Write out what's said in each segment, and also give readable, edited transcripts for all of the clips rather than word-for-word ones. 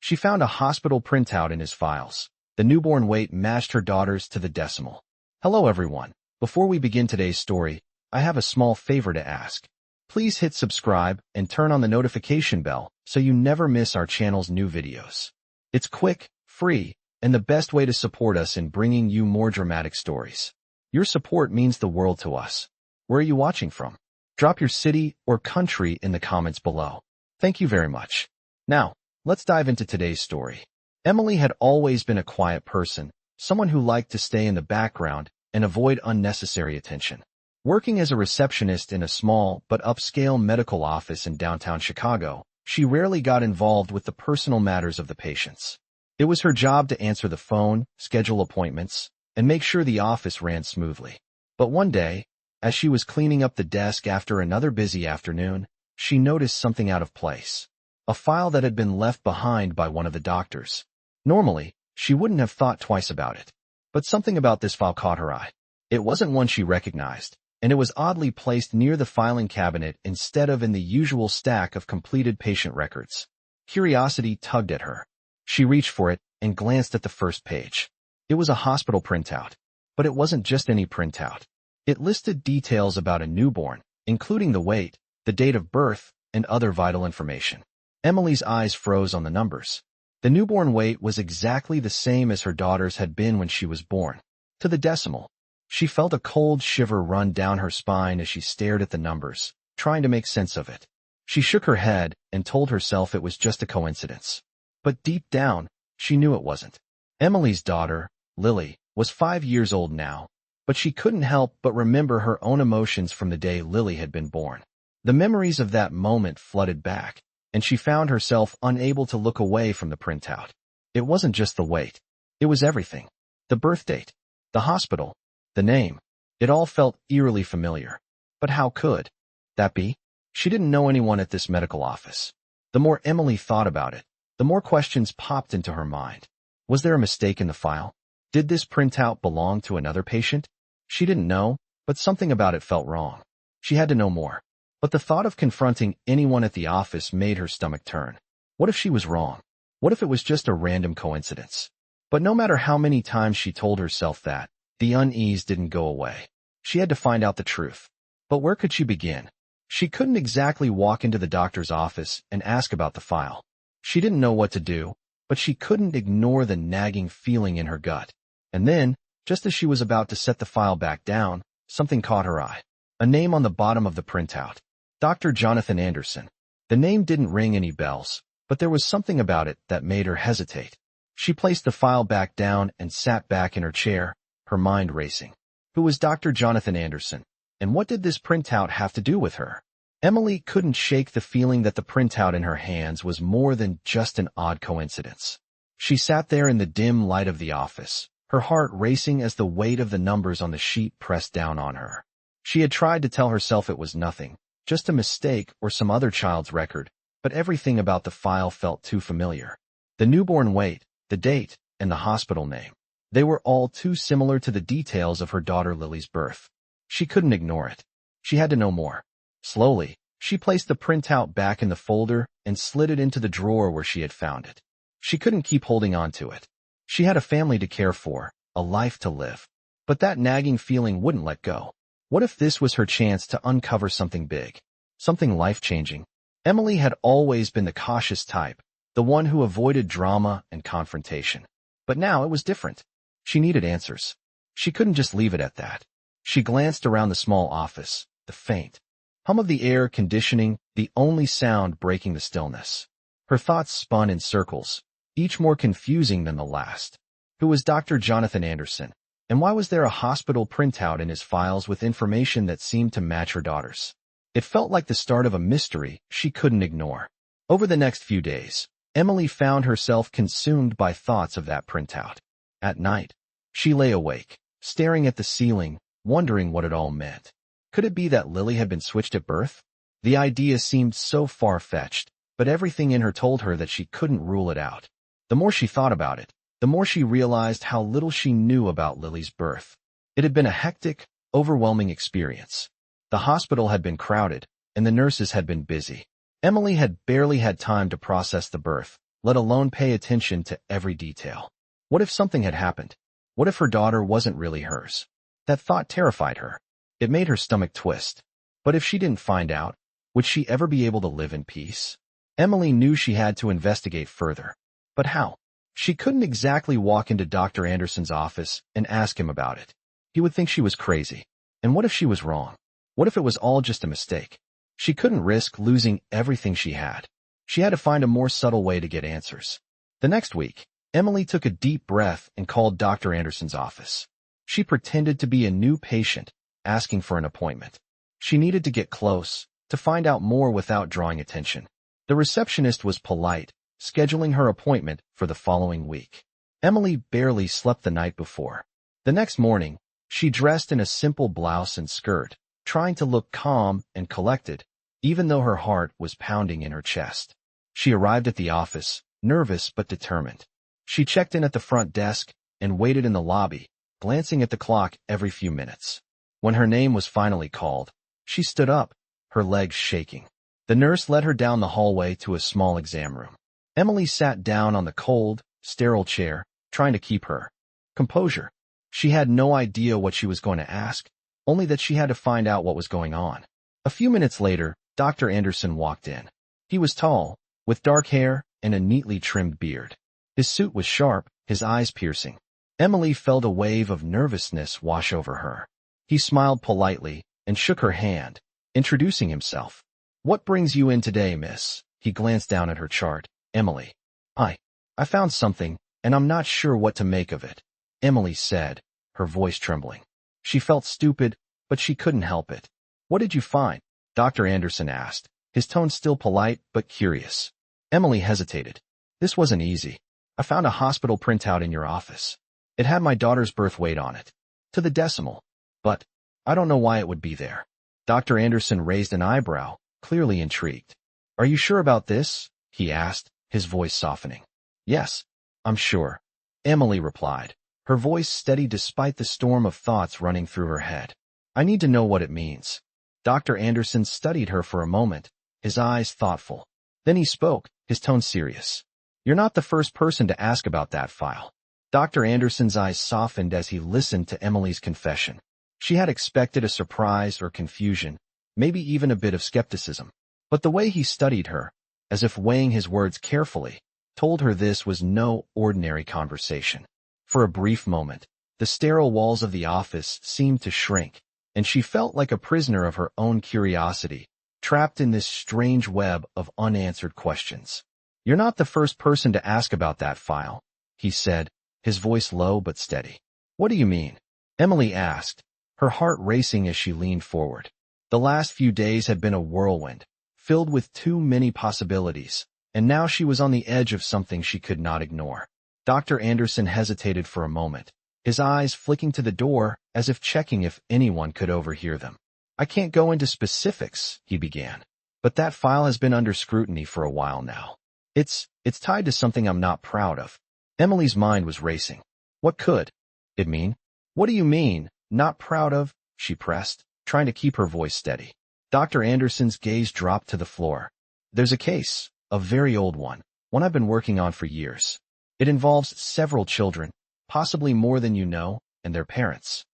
She found a hospital printout in his files. The newborn weight matched her daughter's to the decimal. Hello everyone. Before we begin today's story, I have a small favor to ask. Please hit subscribe and turn on the notification bell so you never miss our channel's new videos. It's quick, free, and the best way to support us in bringing you more dramatic stories. Your support means the world to us. Where are you watching from? Drop your city or country in the comments below. Thank you very much. Now, let's dive into today's story. Emily had always been a quiet person, someone who liked to stay in the background and avoid unnecessary attention. Working as a receptionist in a small but upscale medical office in downtown Chicago, she rarely got involved with the personal matters of the patients. It was her job to answer the phone, schedule appointments, and make sure the office ran smoothly. But one day, as she was cleaning up the desk after another busy afternoon, she noticed something out of place. A file that had been left behind by one of the doctors. Normally, she wouldn't have thought twice about it. But something about this file caught her eye. It wasn't one she recognized, and it was oddly placed near the filing cabinet instead of in the usual stack of completed patient records. Curiosity tugged at her. She reached for it and glanced at the first page. It was a hospital printout. But it wasn't just any printout. It listed details about a newborn, including the weight, the date of birth, and other vital information. Emily's eyes froze on the numbers. The newborn weight was exactly the same as her daughter's had been when she was born, to the decimal. She felt a cold shiver run down her spine as she stared at the numbers, trying to make sense of it. She shook her head and told herself it was just a coincidence. But deep down, she knew it wasn't. Emily's daughter, Lily, was 5 years old now, but she couldn't help but remember her own emotions from the day Lily had been born. The memories of that moment flooded back, and she found herself unable to look away from the printout. It wasn't just the weight. It was everything. The birth date, the hospital, the name. It all felt eerily familiar. But how could that be? She didn't know anyone at this medical office. The more Emily thought about it, the more questions popped into her mind. Was there a mistake in the file? Did this printout belong to another patient? She didn't know, but something about it felt wrong. She had to know more. But the thought of confronting anyone at the office made her stomach turn. What if she was wrong? What if it was just a random coincidence? But no matter how many times she told herself that, the unease didn't go away. She had to find out the truth. But where could she begin? She couldn't exactly walk into the doctor's office and ask about the file. She didn't know what to do, but she couldn't ignore the nagging feeling in her gut. And then, just as she was about to set the file back down, something caught her eye. A name on the bottom of the printout. Dr. Jonathan Anderson. The name didn't ring any bells, but there was something about it that made her hesitate. She placed the file back down and sat back in her chair, her mind racing. Who was Dr. Jonathan Anderson, and what did this printout have to do with her? Emily couldn't shake the feeling that the printout in her hands was more than just an odd coincidence. She sat there in the dim light of the office, her heart racing as the weight of the numbers on the sheet pressed down on her. She had tried to tell herself it was nothing, just a mistake or some other child's record, but everything about the file felt too familiar. The newborn weight, the date, and the hospital name. They were all too similar to the details of her daughter Lily's birth. She couldn't ignore it. She had to know more. Slowly, she placed the printout back in the folder and slid it into the drawer where she had found it. She couldn't keep holding on to it. She had a family to care for, a life to live. But that nagging feeling wouldn't let go. What if this was her chance to uncover something big? Something life-changing? Emily had always been the cautious type, the one who avoided drama and confrontation. But now it was different. She needed answers. She couldn't just leave it at that. She glanced around the small office, the faint hum of the air conditioning, the only sound breaking the stillness. Her thoughts spun in circles, each more confusing than the last. Who was Dr. Jonathan Anderson? And why was there a hospital printout in his files with information that seemed to match her daughter's? It felt like the start of a mystery she couldn't ignore. Over the next few days, Emily found herself consumed by thoughts of that printout. At night, she lay awake, staring at the ceiling, wondering what it all meant. Could it be that Lily had been switched at birth? The idea seemed so far-fetched, but everything in her told her that she couldn't rule it out. The more she thought about it, the more she realized how little she knew about Lily's birth. It had been a hectic, overwhelming experience. The hospital had been crowded, and the nurses had been busy. Emily had barely had time to process the birth, let alone pay attention to every detail. What if something had happened? What if her daughter wasn't really hers? That thought terrified her. It made her stomach twist. But if she didn't find out, would she ever be able to live in peace? Emily knew she had to investigate further. But how? She couldn't exactly walk into Dr. Anderson's office and ask him about it. He would think she was crazy. And what if she was wrong? What if it was all just a mistake? She couldn't risk losing everything she had. She had to find a more subtle way to get answers. The next week, Emily took a deep breath and called Dr. Anderson's office. She pretended to be a new patient, asking for an appointment. She needed to get close, to find out more without drawing attention. The receptionist was polite, scheduling her appointment for the following week. Emily barely slept the night before. The next morning, she dressed in a simple blouse and skirt, trying to look calm and collected, even though her heart was pounding in her chest. She arrived at the office, nervous but determined. She checked in at the front desk and waited in the lobby, glancing at the clock every few minutes. When her name was finally called, she stood up, her legs shaking. The nurse led her down the hallway to a small exam room. Emily sat down on the cold, sterile chair, trying to keep her composure. She had no idea what she was going to ask, only that she had to find out what was going on. A few minutes later, Dr. Anderson walked in. He was tall, with dark hair and a neatly trimmed beard. His suit was sharp, his eyes piercing. Emily felt a wave of nervousness wash over her. He smiled politely and shook her hand, introducing himself. "What brings you in today, miss?" He glanced down at her chart. "Emily. I found something, and I'm not sure what to make of it," Emily said, her voice trembling. She felt stupid, but she couldn't help it. "What did you find?" Dr. Anderson asked, his tone still polite but curious. Emily hesitated. "This wasn't easy. I found a hospital printout in your office. It had my daughter's birth weight on it, to the decimal. But I don't know why it would be there." Dr. Anderson raised an eyebrow, clearly intrigued. "Are you sure about this?" he asked, his voice softening. "Yes, I'm sure," Emily replied, her voice steady despite the storm of thoughts running through her head. "I need to know what it means." Dr. Anderson studied her for a moment, his eyes thoughtful. Then he spoke, his tone serious. "You're not the first person to ask about that file." Dr. Anderson's eyes softened as he listened to Emily's confession. She had expected a surprise or confusion, maybe even a bit of skepticism. But the way he studied her, as if weighing his words carefully, told her this was no ordinary conversation. For a brief moment, the sterile walls of the office seemed to shrink, and she felt like a prisoner of her own curiosity, trapped in this strange web of unanswered questions. "You're not the first person to ask about that file," he said, his voice low but steady. "What do you mean?" Emily asked, her heart racing as she leaned forward. The last few days had been a whirlwind, filled with too many possibilities, and now she was on the edge of something she could not ignore. Dr. Anderson hesitated for a moment, his eyes flicking to the door as if checking if anyone could overhear them. "I can't go into specifics," he began, "but that file has been under scrutiny for a while now. It's tied to something I'm not proud of." Emily's mind was racing. What could it mean? "What do you mean, not proud of?" she pressed, trying to keep her voice steady. Dr. Anderson's gaze dropped to the floor. "There's a case, a very old one I've been working on for years. It involves several children, possibly more than you know, and their parents."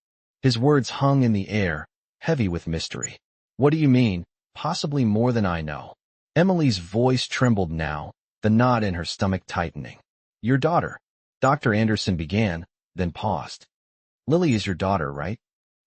His words hung in the air, heavy with mystery. "What do you mean, possibly more than I know?" Emily's voice trembled now, the knot in her stomach tightening. "Your daughter," Dr. Anderson began, then paused. "Lily is your daughter, right?"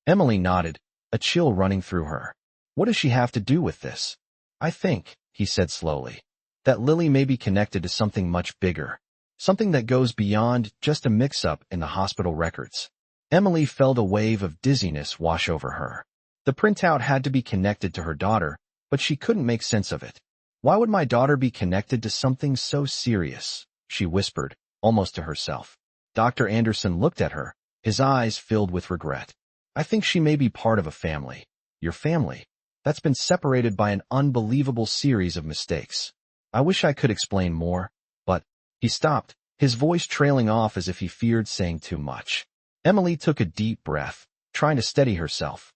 Emily nodded, a chill running through her. "What does she have to do with this?" "I think," he said slowly, "that Lily may be connected to something much bigger, something that goes beyond just a mix-up in the hospital records." Emily felt a wave of dizziness wash over her. The printout had to be connected to her daughter, but she couldn't make sense of it. "Why would my daughter be connected to something so serious?" she whispered, almost to herself. Dr. Anderson looked at her, his eyes filled with regret. "I think she may be part of a family, your family, that's been separated by an unbelievable series of mistakes. I wish I could explain more, but—" He stopped, his voice trailing off as if he feared saying too much. Emily took a deep breath, trying to steady herself.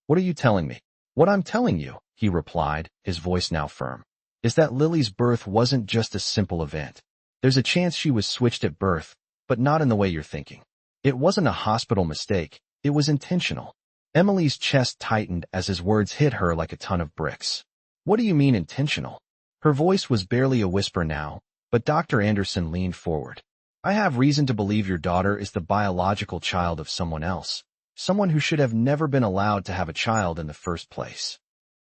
"What are you telling me?" "What I'm telling you," he replied, his voice now firm, "is that Lily's birth wasn't just a simple event. There's a chance she was switched at birth, but not in the way you're thinking. It wasn't a hospital mistake, it was intentional. Emily's chest tightened as his words hit her like a ton of bricks. What do you mean intentional? Her voice was barely a whisper now, but Dr. Anderson leaned forward. I have reason to believe your daughter is the biological child of someone else, someone who should have never been allowed to have a child in the first place.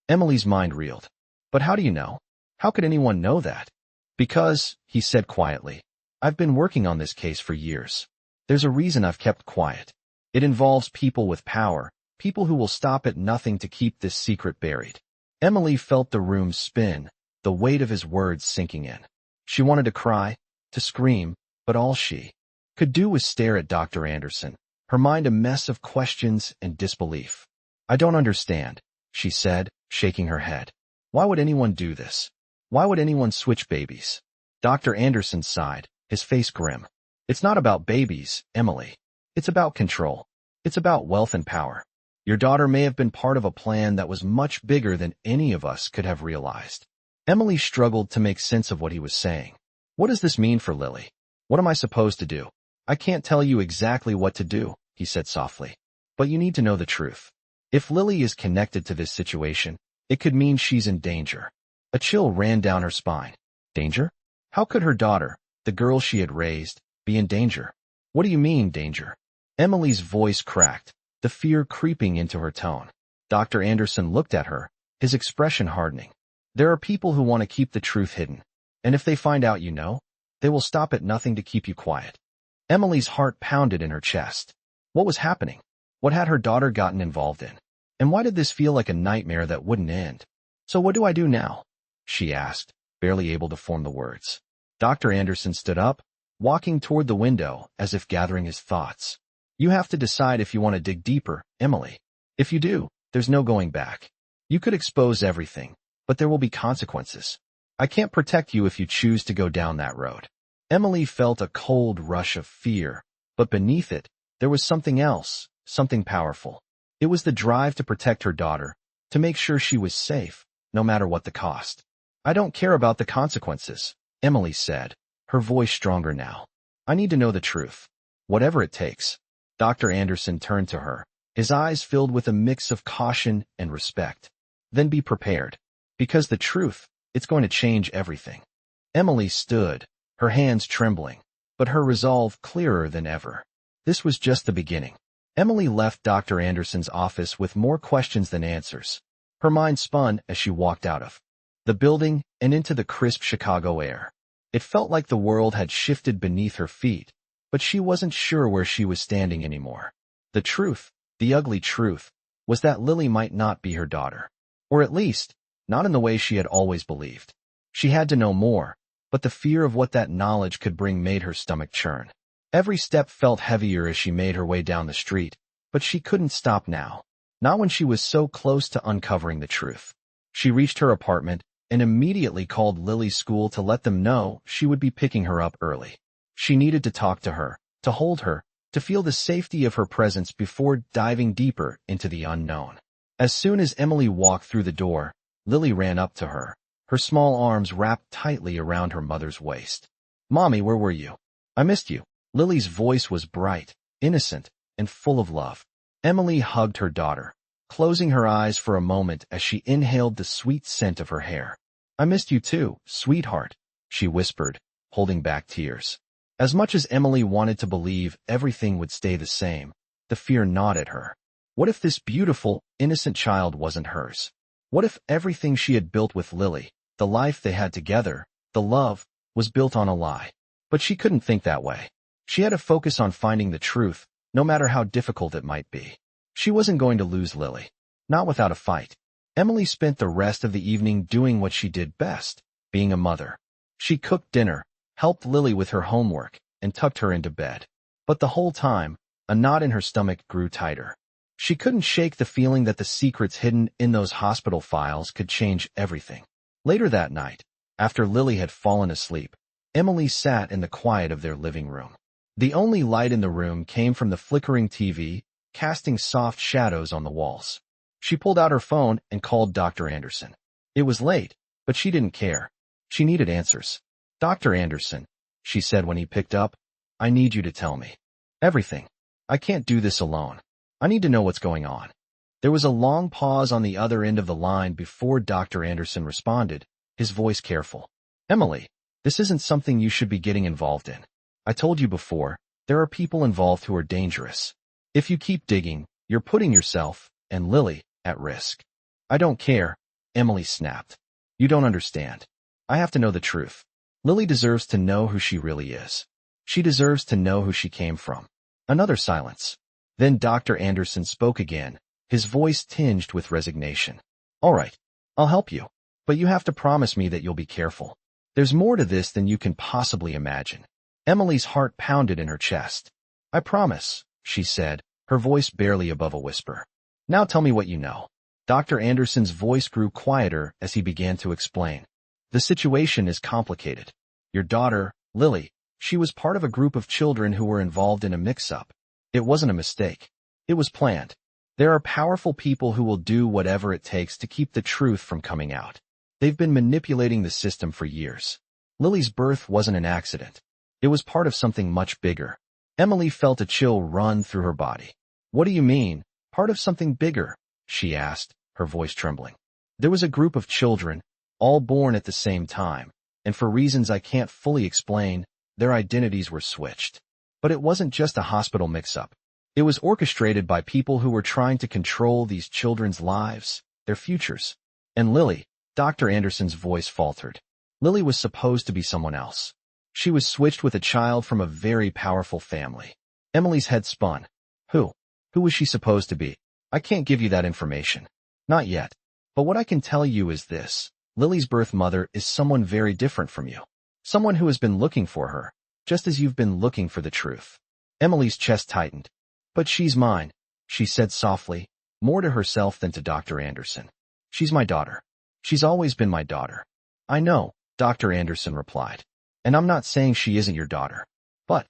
Emily's mind reeled. But how do you know? How could anyone know that? Because, he said quietly, I've been working on this case for years. There's a reason I've kept quiet. It involves people with power, people who will stop at nothing to keep this secret buried. Emily felt the room spin, the weight of his words sinking in. She wanted to cry, to scream, but all she could do was stare at Dr. Anderson, her mind a mess of questions and disbelief. I don't understand, she said, shaking her head. Why would anyone do this? Why would anyone switch babies? Dr. Anderson sighed, his face grim. It's not about babies, Emily. It's about control. It's about wealth and power. Your daughter may have been part of a plan that was much bigger than any of us could have realized. Emily struggled to make sense of what he was saying. What does this mean for Lily? What am I supposed to do? I can't tell you exactly what to do, he said softly. But you need to know the truth. If Lily is connected to this situation, it could mean she's in danger. A chill ran down her spine. Danger? How could her daughter, the girl she had raised, be in danger? What do you mean, danger? Emily's voice cracked, the fear creeping into her tone. Dr. Anderson looked at her, his expression hardening. There are people who want to keep the truth hidden, and if they find out you know, they will stop at nothing to keep you quiet. Emily's heart pounded in her chest. What was happening? What had her daughter gotten involved in? And why did this feel like a nightmare that wouldn't end? So what do I do now? She asked, barely able to form the words. Dr. Anderson stood up, walking toward the window as if gathering his thoughts. You have to decide if you want to dig deeper, Emily. If you do, there's no going back. You could expose everything, but there will be consequences. I can't protect you if you choose to go down that road. Emily felt a cold rush of fear, but beneath it, there was something else, something powerful. It was the drive to protect her daughter, to make sure she was safe, no matter what the cost. I don't care about the consequences, Emily said, her voice stronger now. I need to know the truth. Whatever it takes. Dr. Anderson turned to her, his eyes filled with a mix of caution and respect. Then be prepared. Because the truth, it's going to change everything. Emily stood, her hands trembling, but her resolve clearer than ever. This was just the beginning. Emily left Dr. Anderson's office with more questions than answers. Her mind spun as she walked out of the building and into the crisp Chicago air. It felt like the world had shifted beneath her feet, but she wasn't sure where she was standing anymore. The truth, the ugly truth, was that Lily might not be her daughter. Or at least, not in the way she had always believed. She had to know more, but the fear of what that knowledge could bring made her stomach churn. Every step felt heavier as she made her way down the street, but she couldn't stop now. Not when she was so close to uncovering the truth. She reached her apartment and immediately called Lily's school to let them know she would be picking her up early. She needed to talk to her, to hold her, to feel the safety of her presence before diving deeper into the unknown. As soon as Emily walked through the door, Lily ran up to her, her small arms wrapped tightly around her mother's waist. Mommy, where were you? I missed you. Lily's voice was bright, innocent, and full of love. Emily hugged her daughter, closing her eyes for a moment as she inhaled the sweet scent of her hair. I missed you too, sweetheart, she whispered, holding back tears. As much as Emily wanted to believe everything would stay the same, the fear gnawed at her. What if this beautiful, innocent child wasn't hers? What if everything she had built with Lily, the life they had together, the love, was built on a lie? But she couldn't think that way. She had to focus on finding the truth, no matter how difficult it might be. She wasn't going to lose Lily. Not without a fight. Emily spent the rest of the evening doing what she did best, being a mother. She cooked dinner, helped Lily with her homework, and tucked her into bed. But the whole time, a knot in her stomach grew tighter. She couldn't shake the feeling that the secrets hidden in those hospital files could change everything. Later that night, after Lily had fallen asleep, Emily sat in the quiet of their living room. The only light in the room came from the flickering TV, casting soft shadows on the walls. She pulled out her phone and called Dr. Anderson. It was late, but she didn't care. She needed answers. Dr. Anderson, she said when he picked up. I need you to tell me everything. I can't do this alone. I need to know what's going on. There was a long pause on the other end of the line before Dr. Anderson responded, his voice careful. Emily, this isn't something you should be getting involved in. I told you before, there are people involved who are dangerous. If you keep digging, you're putting yourself, and Lily, at risk. I don't care, Emily snapped. You don't understand. I have to know the truth. Lily deserves to know who she really is. She deserves to know who she came from. Another silence. Then Dr. Anderson spoke again, his voice tinged with resignation. All right, I'll help you. But you have to promise me that you'll be careful. There's more to this than you can possibly imagine. Emily's heart pounded in her chest. I promise, she said, her voice barely above a whisper. Now tell me what you know. Dr. Anderson's voice grew quieter as he began to explain. The situation is complicated. Your daughter, Lily, she was part of a group of children who were involved in a mix-up. It wasn't a mistake. It was planned. There are powerful people who will do whatever it takes to keep the truth from coming out. They've been manipulating the system for years. Lily's birth wasn't an accident. It was part of something much bigger. Emily felt a chill run through her body. What do you mean, part of something bigger? She asked, her voice trembling. There was a group of children, all born at the same time, and for reasons I can't fully explain, their identities were switched. But it wasn't just a hospital mix-up. It was orchestrated by people who were trying to control these children's lives, their futures. And Lily, Dr. Anderson's voice faltered. Lily was supposed to be someone else. She was switched with a child from a very powerful family. Emily's head spun. Who? Who was she supposed to be? I can't give you that information. Not yet. But what I can tell you is this. Lily's birth mother is someone very different from you. Someone who has been looking for her, just as you've been looking for the truth. Emily's chest tightened. But she's mine, she said softly, more to herself than to Dr. Anderson. She's my daughter. She's always been my daughter. I know, Dr. Anderson replied. And I'm not saying she isn't your daughter. But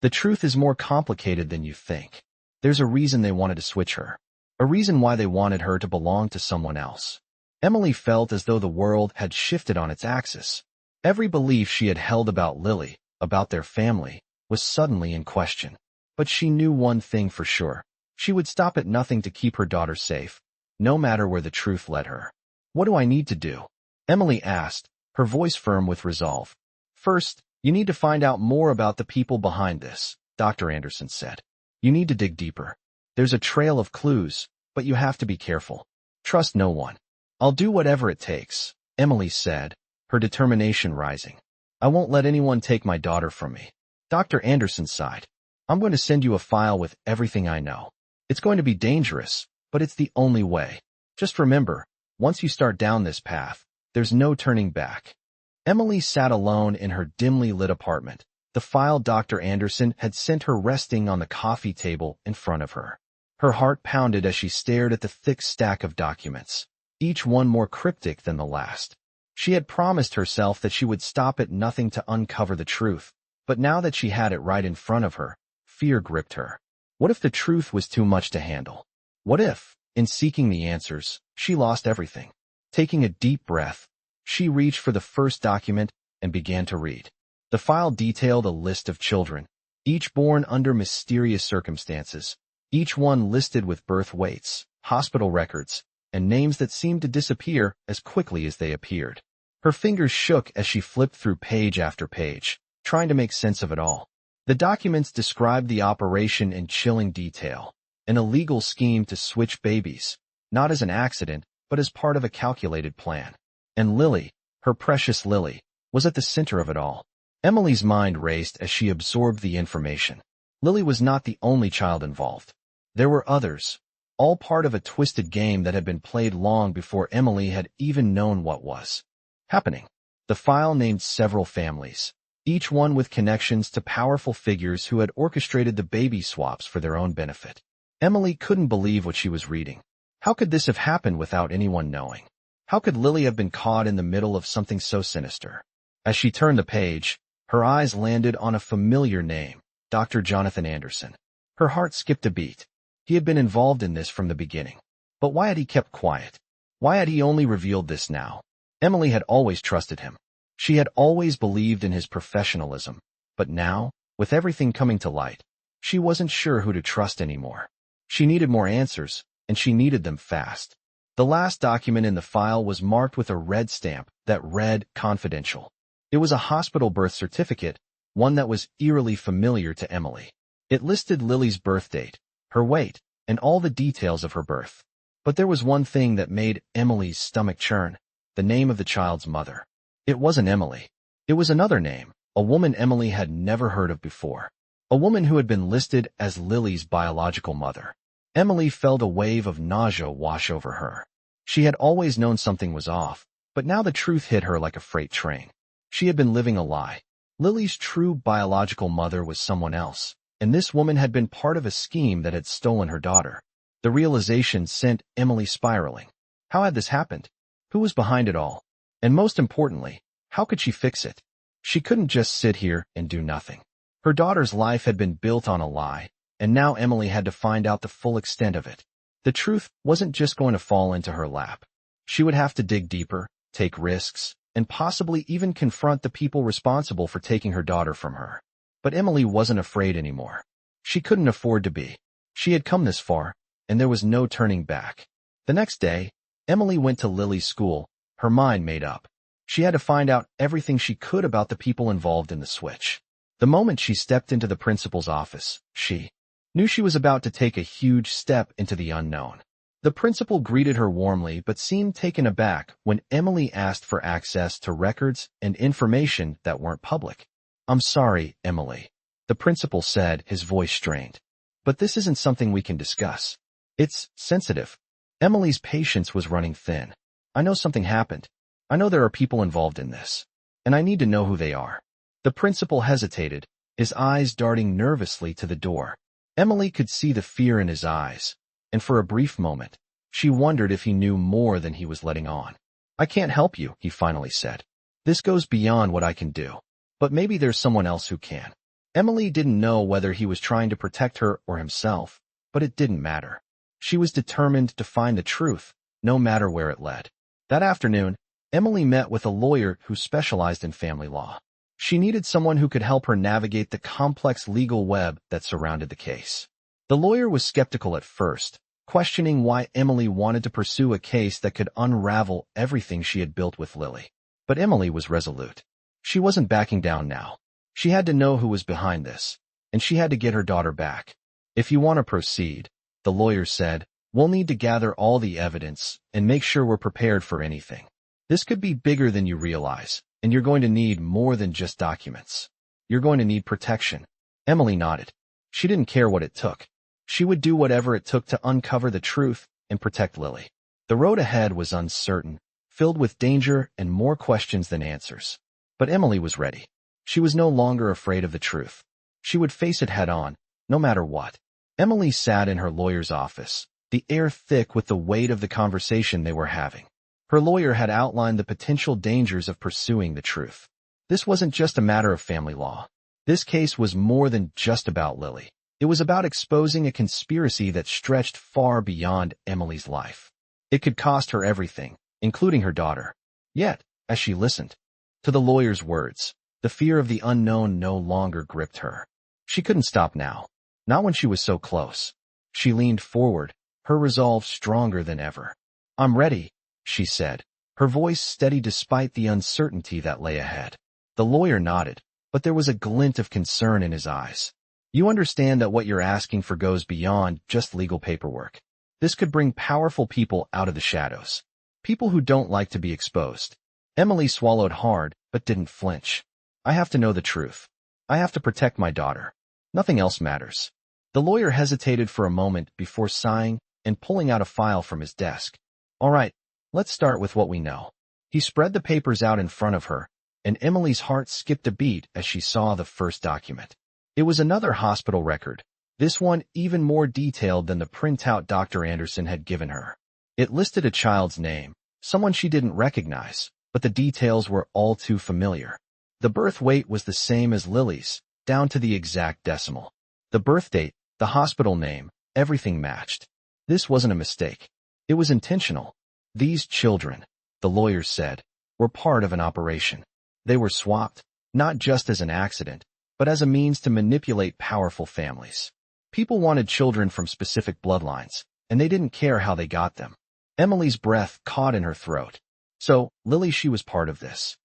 the truth is more complicated than you think. There's a reason they wanted to switch her. A reason why they wanted her to belong to someone else. Emily felt as though the world had shifted on its axis. Every belief she had held about Lily, about their family, was suddenly in question. But she knew one thing for sure. She would stop at nothing to keep her daughter safe, no matter where the truth led her. What do I need to do? Emily asked, her voice firm with resolve. First, you need to find out more about the people behind this, Dr. Anderson said. You need to dig deeper. There's a trail of clues, but you have to be careful. Trust no one. I'll do whatever it takes, Emily said, her determination rising. I won't let anyone take my daughter from me. Dr. Anderson sighed. I'm going to send you a file with everything I know. It's going to be dangerous, but it's the only way. Just remember, once you start down this path, there's no turning back. Emily sat alone in her dimly lit apartment, the file Dr. Anderson had sent her resting on the coffee table in front of her. Her heart pounded as she stared at the thick stack of documents, each one more cryptic than the last. She had promised herself that she would stop at nothing to uncover the truth, but now that she had it right in front of her, fear gripped her. What if the truth was too much to handle? What if, in seeking the answers, she lost everything? Taking a deep breath, she reached for the first document and began to read. The file detailed a list of children, each born under mysterious circumstances, each one listed with birth weights, hospital records, and names that seemed to disappear as quickly as they appeared. Her fingers shook as she flipped through page after page, trying to make sense of it all. The documents described the operation in chilling detail, an illegal scheme to switch babies, not as an accident, but as part of a calculated plan. And Lily, her precious Lily, was at the center of it all. Emily's mind raced as she absorbed the information. Lily was not the only child involved. There were others, all part of a twisted game that had been played long before Emily had even known what was happening. The file named several families, each one with connections to powerful figures who had orchestrated the baby swaps for their own benefit. Emily couldn't believe what she was reading. How could this have happened without anyone knowing? How could Lily have been caught in the middle of something so sinister? As she turned the page, her eyes landed on a familiar name, Dr. Jonathan Anderson. Her heart skipped a beat. He had been involved in this from the beginning. But why had he kept quiet? Why had he only revealed this now? Emily had always trusted him. She had always believed in his professionalism, But now, with everything coming to light, she wasn't sure who to trust anymore. She needed more answers, and she needed them fast. The last document in the file was marked with a red stamp that read confidential. It was a hospital birth certificate, one that was eerily familiar to Emily. It listed Lily's birth date, her weight, and all the details of her birth. But there was one thing that made Emily's stomach churn: the name of the child's mother. It wasn't Emily. It was another name, a woman Emily had never heard of before. A woman who had been listed as Lily's biological mother. Emily felt a wave of nausea wash over her. She had always known something was off, but now the truth hit her like a freight train. She had been living a lie. Lily's true biological mother was someone else, and this woman had been part of a scheme that had stolen her daughter. The realization sent Emily spiraling. How had this happened? Who was behind it all? And most importantly, how could she fix it? She couldn't just sit here and do nothing. Her daughter's life had been built on a lie, and now Emily had to find out the full extent of it. The truth wasn't just going to fall into her lap. She would have to dig deeper, take risks, and possibly even confront the people responsible for taking her daughter from her. But Emily wasn't afraid anymore. She couldn't afford to be. She had come this far, and there was no turning back. The next day, Emily went to Lily's school, her mind made up. She had to find out everything she could about the people involved in the switch. The moment she stepped into the principal's office, she knew she was about to take a huge step into the unknown. The principal greeted her warmly but seemed taken aback when Emily asked for access to records and information that weren't public. "I'm sorry, Emily," the principal said, his voice strained. "But this isn't something we can discuss. It's sensitive." Emily's patience was running thin. "I know something happened. I know there are people involved in this, and I need to know who they are." The principal hesitated, his eyes darting nervously to the door. Emily could see the fear in his eyes, and for a brief moment, she wondered if he knew more than he was letting on. "I can't help you," he finally said. "This goes beyond what I can do. But maybe there's someone else who can." Emily didn't know whether he was trying to protect her or himself, but it didn't matter. She was determined to find the truth, no matter where it led. That afternoon, Emily met with a lawyer who specialized in family law. She needed someone who could help her navigate the complex legal web that surrounded the case. The lawyer was skeptical at first, questioning why Emily wanted to pursue a case that could unravel everything she had built with Lily. But Emily was resolute. She wasn't backing down now. She had to know who was behind this, and she had to get her daughter back. "If you want to proceed," the lawyer said, "we'll need to gather all the evidence and make sure we're prepared for anything. This could be bigger than you realize, and you're going to need more than just documents. You're going to need protection." Emily nodded. She didn't care what it took. She would do whatever it took to uncover the truth and protect Lily. The road ahead was uncertain, filled with danger and more questions than answers. But Emily was ready. She was no longer afraid of the truth. She would face it head on, no matter what. Emily sat in her lawyer's office, the air thick with the weight of the conversation they were having. Her lawyer had outlined the potential dangers of pursuing the truth. This wasn't just a matter of family law. This case was more than just about Lily. It was about exposing a conspiracy that stretched far beyond Emily's life. It could cost her everything, including her daughter. Yet, as she listened to the lawyer's words, the fear of the unknown no longer gripped her. She couldn't stop now, not when she was so close. She leaned forward, her resolve stronger than ever. "I'm ready," she said, her voice steady despite the uncertainty that lay ahead. The lawyer nodded, but there was a glint of concern in his eyes. "You understand that what you're asking for goes beyond just legal paperwork. This could bring powerful people out of the shadows. People who don't like to be exposed." Emily swallowed hard, but didn't flinch. "I have to know the truth. I have to protect my daughter. Nothing else matters." The lawyer hesitated for a moment before sighing and pulling out a file from his desk. "All right, let's start with what we know." He spread the papers out in front of her, and Emily's heart skipped a beat as she saw the first document. It was another hospital record, this one even more detailed than the printout Dr. Anderson had given her. It listed a child's name, someone she didn't recognize, but the details were all too familiar. The birth weight was the same as Lily's, down to the exact decimal. The birth date, the hospital name, everything matched. This wasn't a mistake. It was intentional. These children, the lawyer said, were part of an operation. They were swapped, not just as an accident, but as a means to manipulate powerful families. People wanted children from specific bloodlines, and they didn't care how they got them. Emily's breath caught in her throat. So, Lily, she was part of this.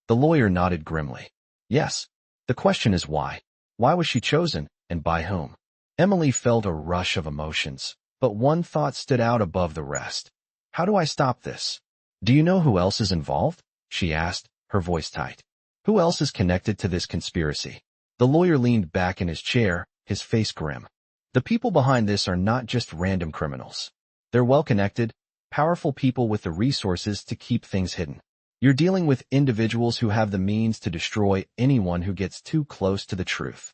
The lawyer nodded grimly. Yes. The question is why? Why was she chosen, and by whom? Emily felt a rush of emotions, but one thought stood out above the rest. How do I stop this? Do you know who else is involved? She asked, her voice tight. Who else is connected to this conspiracy? The lawyer leaned back in his chair, his face grim. The people behind this are not just random criminals. They're well-connected, powerful people with the resources to keep things hidden. You're dealing with individuals who have the means to destroy anyone who gets too close to the truth.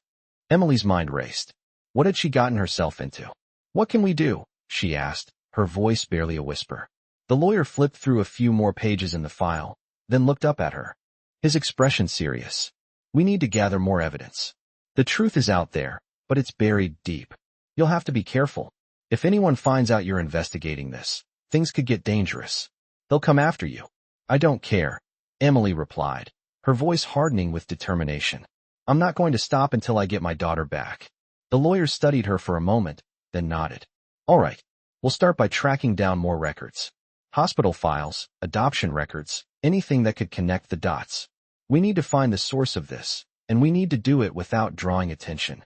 Emily's mind raced. What had she gotten herself into? What can we do? She asked, her voice barely a whisper. The lawyer flipped through a few more pages in the file, then looked up at her. His expression serious. We need to gather more evidence. The truth is out there, but it's buried deep. You'll have to be careful. If anyone finds out you're investigating this, things could get dangerous. They'll come after you. I don't care, Emily replied, her voice hardening with determination. I'm not going to stop until I get my daughter back. The lawyer studied her for a moment, then nodded. All right, we'll start by tracking down more records. Hospital files, adoption records, anything that could connect the dots. We need to find the source of this, and we need to do it without drawing attention.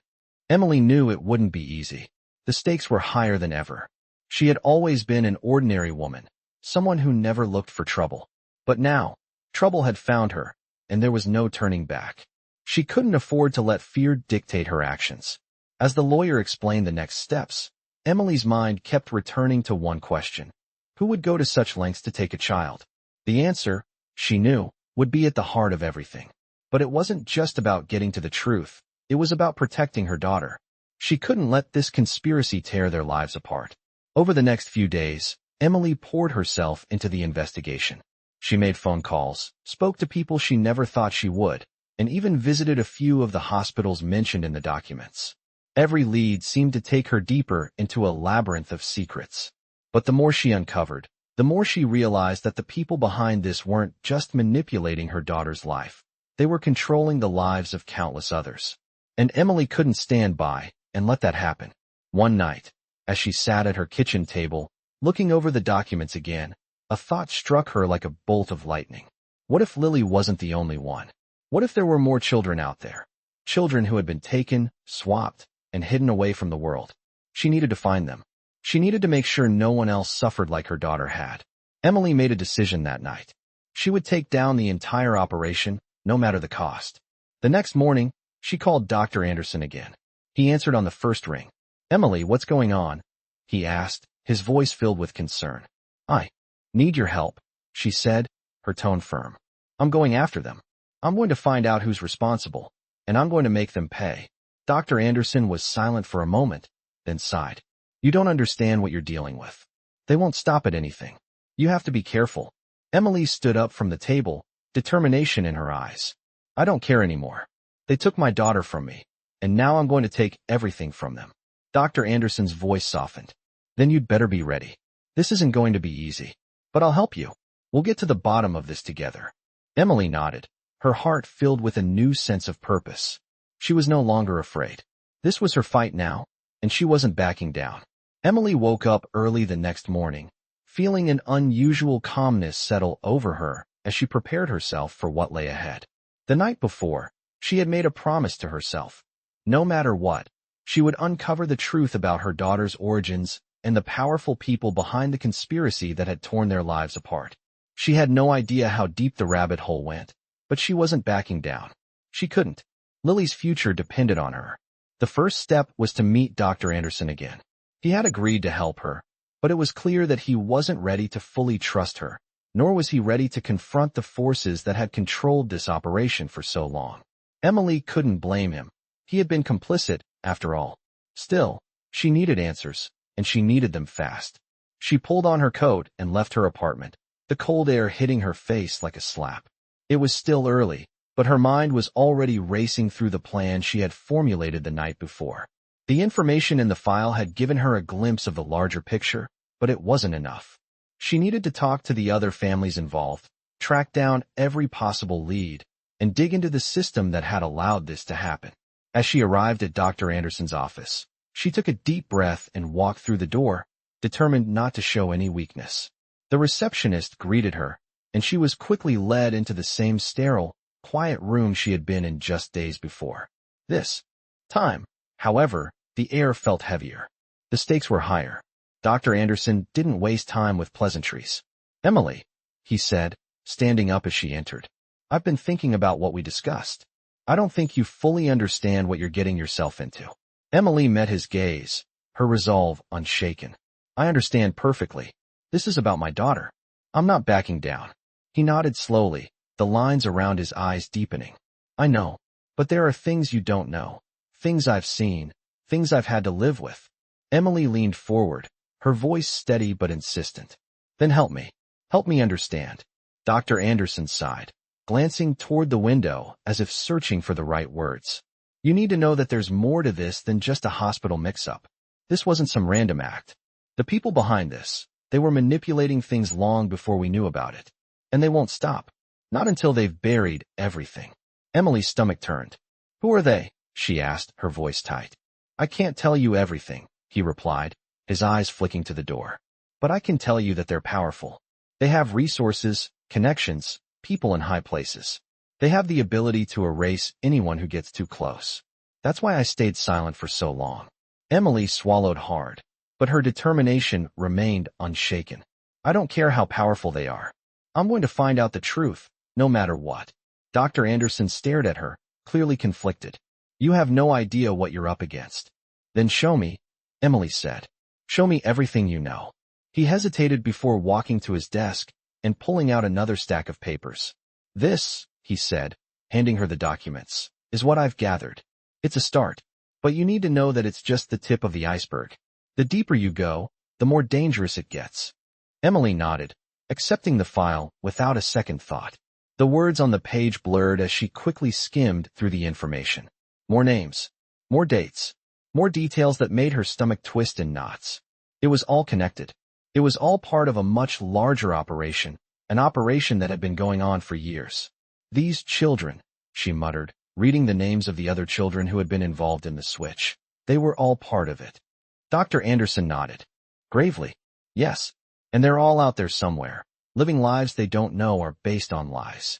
Emily knew it wouldn't be easy. The stakes were higher than ever. She had always been an ordinary woman, someone who never looked for trouble. But now, trouble had found her, and there was no turning back. She couldn't afford to let fear dictate her actions. As the lawyer explained the next steps, Emily's mind kept returning to one question. Who would go to such lengths to take a child? The answer, she knew, would be at the heart of everything. But it wasn't just about getting to the truth. It was about protecting her daughter. She couldn't let this conspiracy tear their lives apart. Over the next few days, Emily poured herself into the investigation. She made phone calls, spoke to people she never thought she would, and even visited a few of the hospitals mentioned in the documents. Every lead seemed to take her deeper into a labyrinth of secrets. But the more she uncovered, the more she realized that the people behind this weren't just manipulating her daughter's life. They were controlling the lives of countless others. And Emily couldn't stand by and let that happen. One night, as she sat at her kitchen table, looking over the documents again, a thought struck her like a bolt of lightning. What if Lily wasn't the only one? What if there were more children out there? Children who had been taken, swapped, and hidden away from the world. She needed to find them. She needed to make sure no one else suffered like her daughter had. Emily made a decision that night. She would take down the entire operation, no matter the cost. The next morning, she called Dr. Anderson again. He answered on the first ring. Emily, what's going on? He asked, his voice filled with concern. I need your help, she said, her tone firm. I'm going after them. I'm going to find out who's responsible, and I'm going to make them pay. Dr. Anderson was silent for a moment, then sighed. You don't understand what you're dealing with. They won't stop at anything. You have to be careful. Emily stood up from the table, determination in her eyes. I don't care anymore. They took my daughter from me, and now I'm going to take everything from them. Dr. Anderson's voice softened. Then you'd better be ready. This isn't going to be easy, but I'll help you. We'll get to the bottom of this together. Emily nodded, her heart filled with a new sense of purpose. She was no longer afraid. This was her fight now, and she wasn't backing down. Emily woke up early the next morning, feeling an unusual calmness settle over her as she prepared herself for what lay ahead. The night before, she had made a promise to herself. No matter what, she would uncover the truth about her daughter's origins and the powerful people behind the conspiracy that had torn their lives apart. She had no idea how deep the rabbit hole went, but she wasn't backing down. She couldn't. Lily's future depended on her. The first step was to meet Dr. Anderson again. He had agreed to help her, but it was clear that he wasn't ready to fully trust her, nor was he ready to confront the forces that had controlled this operation for so long. Emily couldn't blame him. He had been complicit, after all. Still, she needed answers, and she needed them fast. She pulled on her coat and left her apartment, the cold air hitting her face like a slap. It was still early, but her mind was already racing through the plan she had formulated the night before. The information in the file had given her a glimpse of the larger picture, but it wasn't enough. She needed to talk to the other families involved, track down every possible lead, and dig into the system that had allowed this to happen. As she arrived at Dr. Anderson's office, she took a deep breath and walked through the door, determined not to show any weakness. The receptionist greeted her, and she was quickly led into the same sterile, quiet room she had been in just days before. This time, however, the air felt heavier. The stakes were higher. Dr. Anderson didn't waste time with pleasantries. "Emily," he said, standing up as she entered. "I've been thinking about what we discussed. I don't think you fully understand what you're getting yourself into." Emily met his gaze, her resolve unshaken. "I understand perfectly. This is about my daughter. I'm not backing down." He nodded slowly, the lines around his eyes deepening. "I know, but there are things you don't know. Things I've seen, things I've had to live with." Emily leaned forward, her voice steady but insistent. "Then help me. Help me understand." Dr. Anderson sighed, glancing toward the window as if searching for the right words. "You need to know that there's more to this than just a hospital mix-up. This wasn't some random act. The people behind this, they were manipulating things long before we knew about it. And they won't stop. Not until they've buried everything." Emily's stomach turned. "Who are they?" she asked, her voice tight. "I can't tell you everything," he replied, his eyes flicking to the door. "But I can tell you that they're powerful. They have resources, connections, people in high places. They have the ability to erase anyone who gets too close. That's why I stayed silent for so long." Emily swallowed hard, but her determination remained unshaken. "I don't care how powerful they are. I'm going to find out the truth, no matter what." Dr. Anderson stared at her, clearly conflicted. "You have no idea what you're up against." "Then show me," Emily said. "Show me everything you know." He hesitated before walking to his desk and pulling out another stack of papers. "This," he said, handing her the documents, "is what I've gathered. It's a start, but you need to know that it's just the tip of the iceberg. The deeper you go, the more dangerous it gets." Emily nodded, accepting the file without a second thought. The words on the page blurred as she quickly skimmed through the information. More names, more dates, more details that made her stomach twist in knots. It was all connected. It was all part of a much larger operation, an operation that had been going on for years. "These children," she muttered, reading the names of the other children who had been involved in the switch. "They were all part of it." Dr. Anderson nodded. Gravely. "Yes. And they're all out there somewhere, living lives they don't know are based on lies."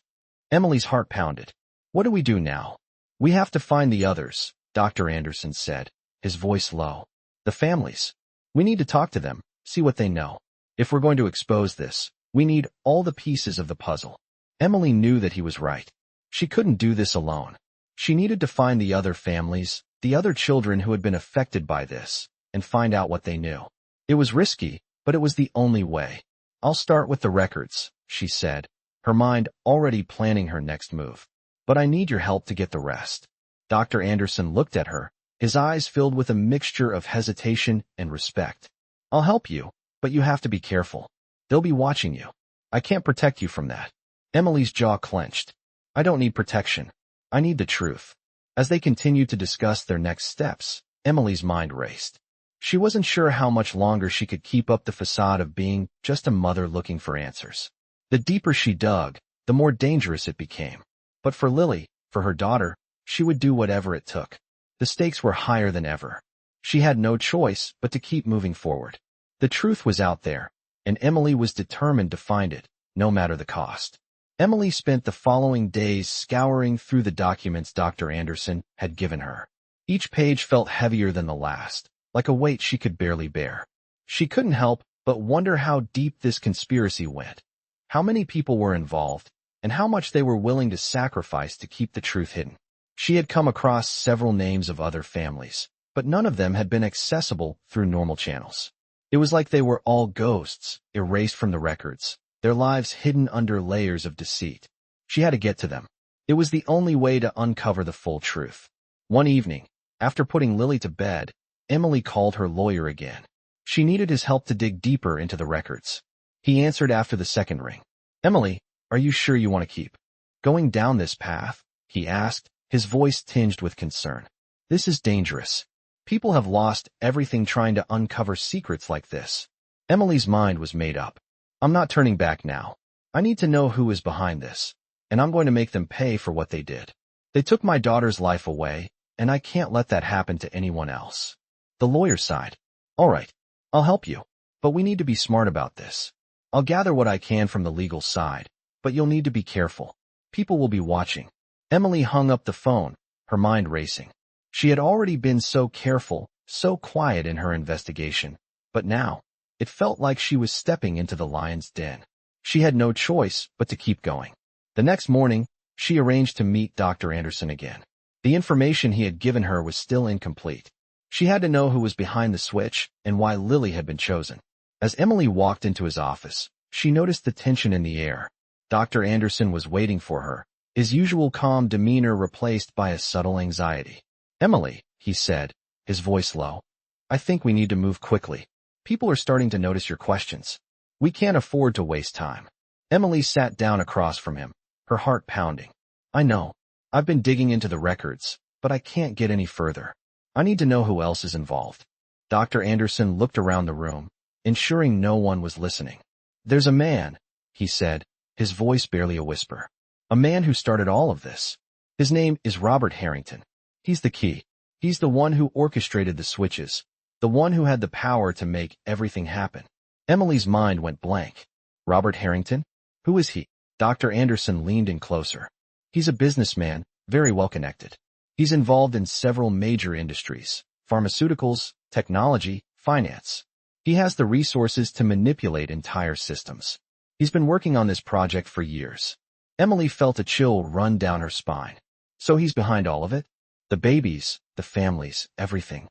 Emily's heart pounded. "What do we do now?" "We have to find the others," Dr. Anderson said, his voice low. "The families. We need to talk to them, see what they know. If we're going to expose this, we need all the pieces of the puzzle." Emily knew that he was right. She couldn't do this alone. She needed to find the other families, the other children who had been affected by this, and find out what they knew. It was risky, but it was the only way. "I'll start with the records," she said, her mind already planning her next move. "But I need your help to get the rest." Dr. Anderson looked at her, his eyes filled with a mixture of hesitation and respect. "I'll help you, but you have to be careful. They'll be watching you. I can't protect you from that." Emily's jaw clenched. "I don't need protection. I need the truth." As they continued to discuss their next steps, Emily's mind raced. She wasn't sure how much longer she could keep up the facade of being just a mother looking for answers. The deeper she dug, the more dangerous it became. But for Lily, for her daughter, she would do whatever it took. The stakes were higher than ever. She had no choice but to keep moving forward. The truth was out there, and Emily was determined to find it, no matter the cost. Emily spent the following days scouring through the documents Dr. Anderson had given her. Each page felt heavier than the last, like a weight she could barely bear. She couldn't help but wonder how deep this conspiracy went, how many people were involved, and how much they were willing to sacrifice to keep the truth hidden. She had come across several names of other families, but none of them had been accessible through normal channels. It was like they were all ghosts, erased from the records, their lives hidden under layers of deceit. She had to get to them. It was the only way to uncover the full truth. One evening, after putting Lily to bed, Emily called her lawyer again. She needed his help to dig deeper into the records. He answered after the second ring. "Emily, are you sure you want to keep going down this path?" he asked, his voice tinged with concern. "This is dangerous. People have lost everything trying to uncover secrets like this." Emily's mind was made up. "I'm not turning back now. I need to know who is behind this, and I'm going to make them pay for what they did. They took my daughter's life away, and I can't let that happen to anyone else. The lawyer sighed. All right, I'll help you, but we need to be smart about this. I'll gather what I can from the legal side, but you'll need to be careful. People will be watching. Emily hung up the phone, her mind racing. She had already been so careful, so quiet in her investigation, but now, it felt like she was stepping into the lion's den. She had no choice but to keep going. The next morning, she arranged to meet Dr. Anderson again. The information he had given her was still incomplete. She had to know who was behind the switch and why Lily had been chosen. As Emily walked into his office, she noticed the tension in the air. Dr. Anderson was waiting for her, his usual calm demeanor replaced by a subtle anxiety. Emily, he said, his voice low, I think we need to move quickly. People are starting to notice your questions. We can't afford to waste time. Emily sat down across from him, her heart pounding. I know. I've been digging into the records, but I can't get any further. I need to know who else is involved. Dr. Anderson looked around the room, ensuring no one was listening. There's a man, he said, his voice barely a whisper. A man who started all of this. His name is Robert Harrington. He's the key. He's the one who orchestrated the switches, the one who had the power to make everything happen. Emily's mind went blank. Robert Harrington? Who is he? Dr. Anderson leaned in closer. He's a businessman, very well connected. He's involved in several major industries, pharmaceuticals, technology, finance. He has the resources to manipulate entire systems. He's been working on this project for years. Emily felt a chill run down her spine. So he's behind all of it? The babies, the families, everything.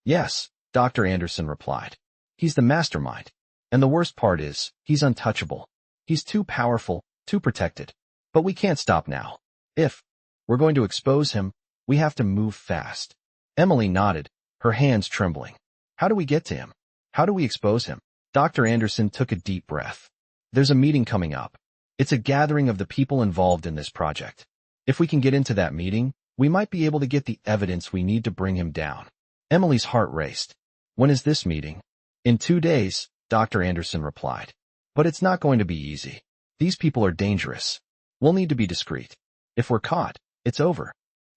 Yes, Dr. Anderson replied. He's the mastermind. And the worst part is, he's untouchable. He's too powerful, too protected. But we can't stop now. If we're going to expose him, we have to move fast. Emily nodded, her hands trembling. How do we get to him? How do we expose him? Dr. Anderson took a deep breath. There's a meeting coming up. It's a gathering of the people involved in this project. If we can get into that meeting, we might be able to get the evidence we need to bring him down. Emily's heart raced. When is this meeting? In 2 days, Dr. Anderson replied. But it's not going to be easy. These people are dangerous. We'll need to be discreet. If we're caught, it's over.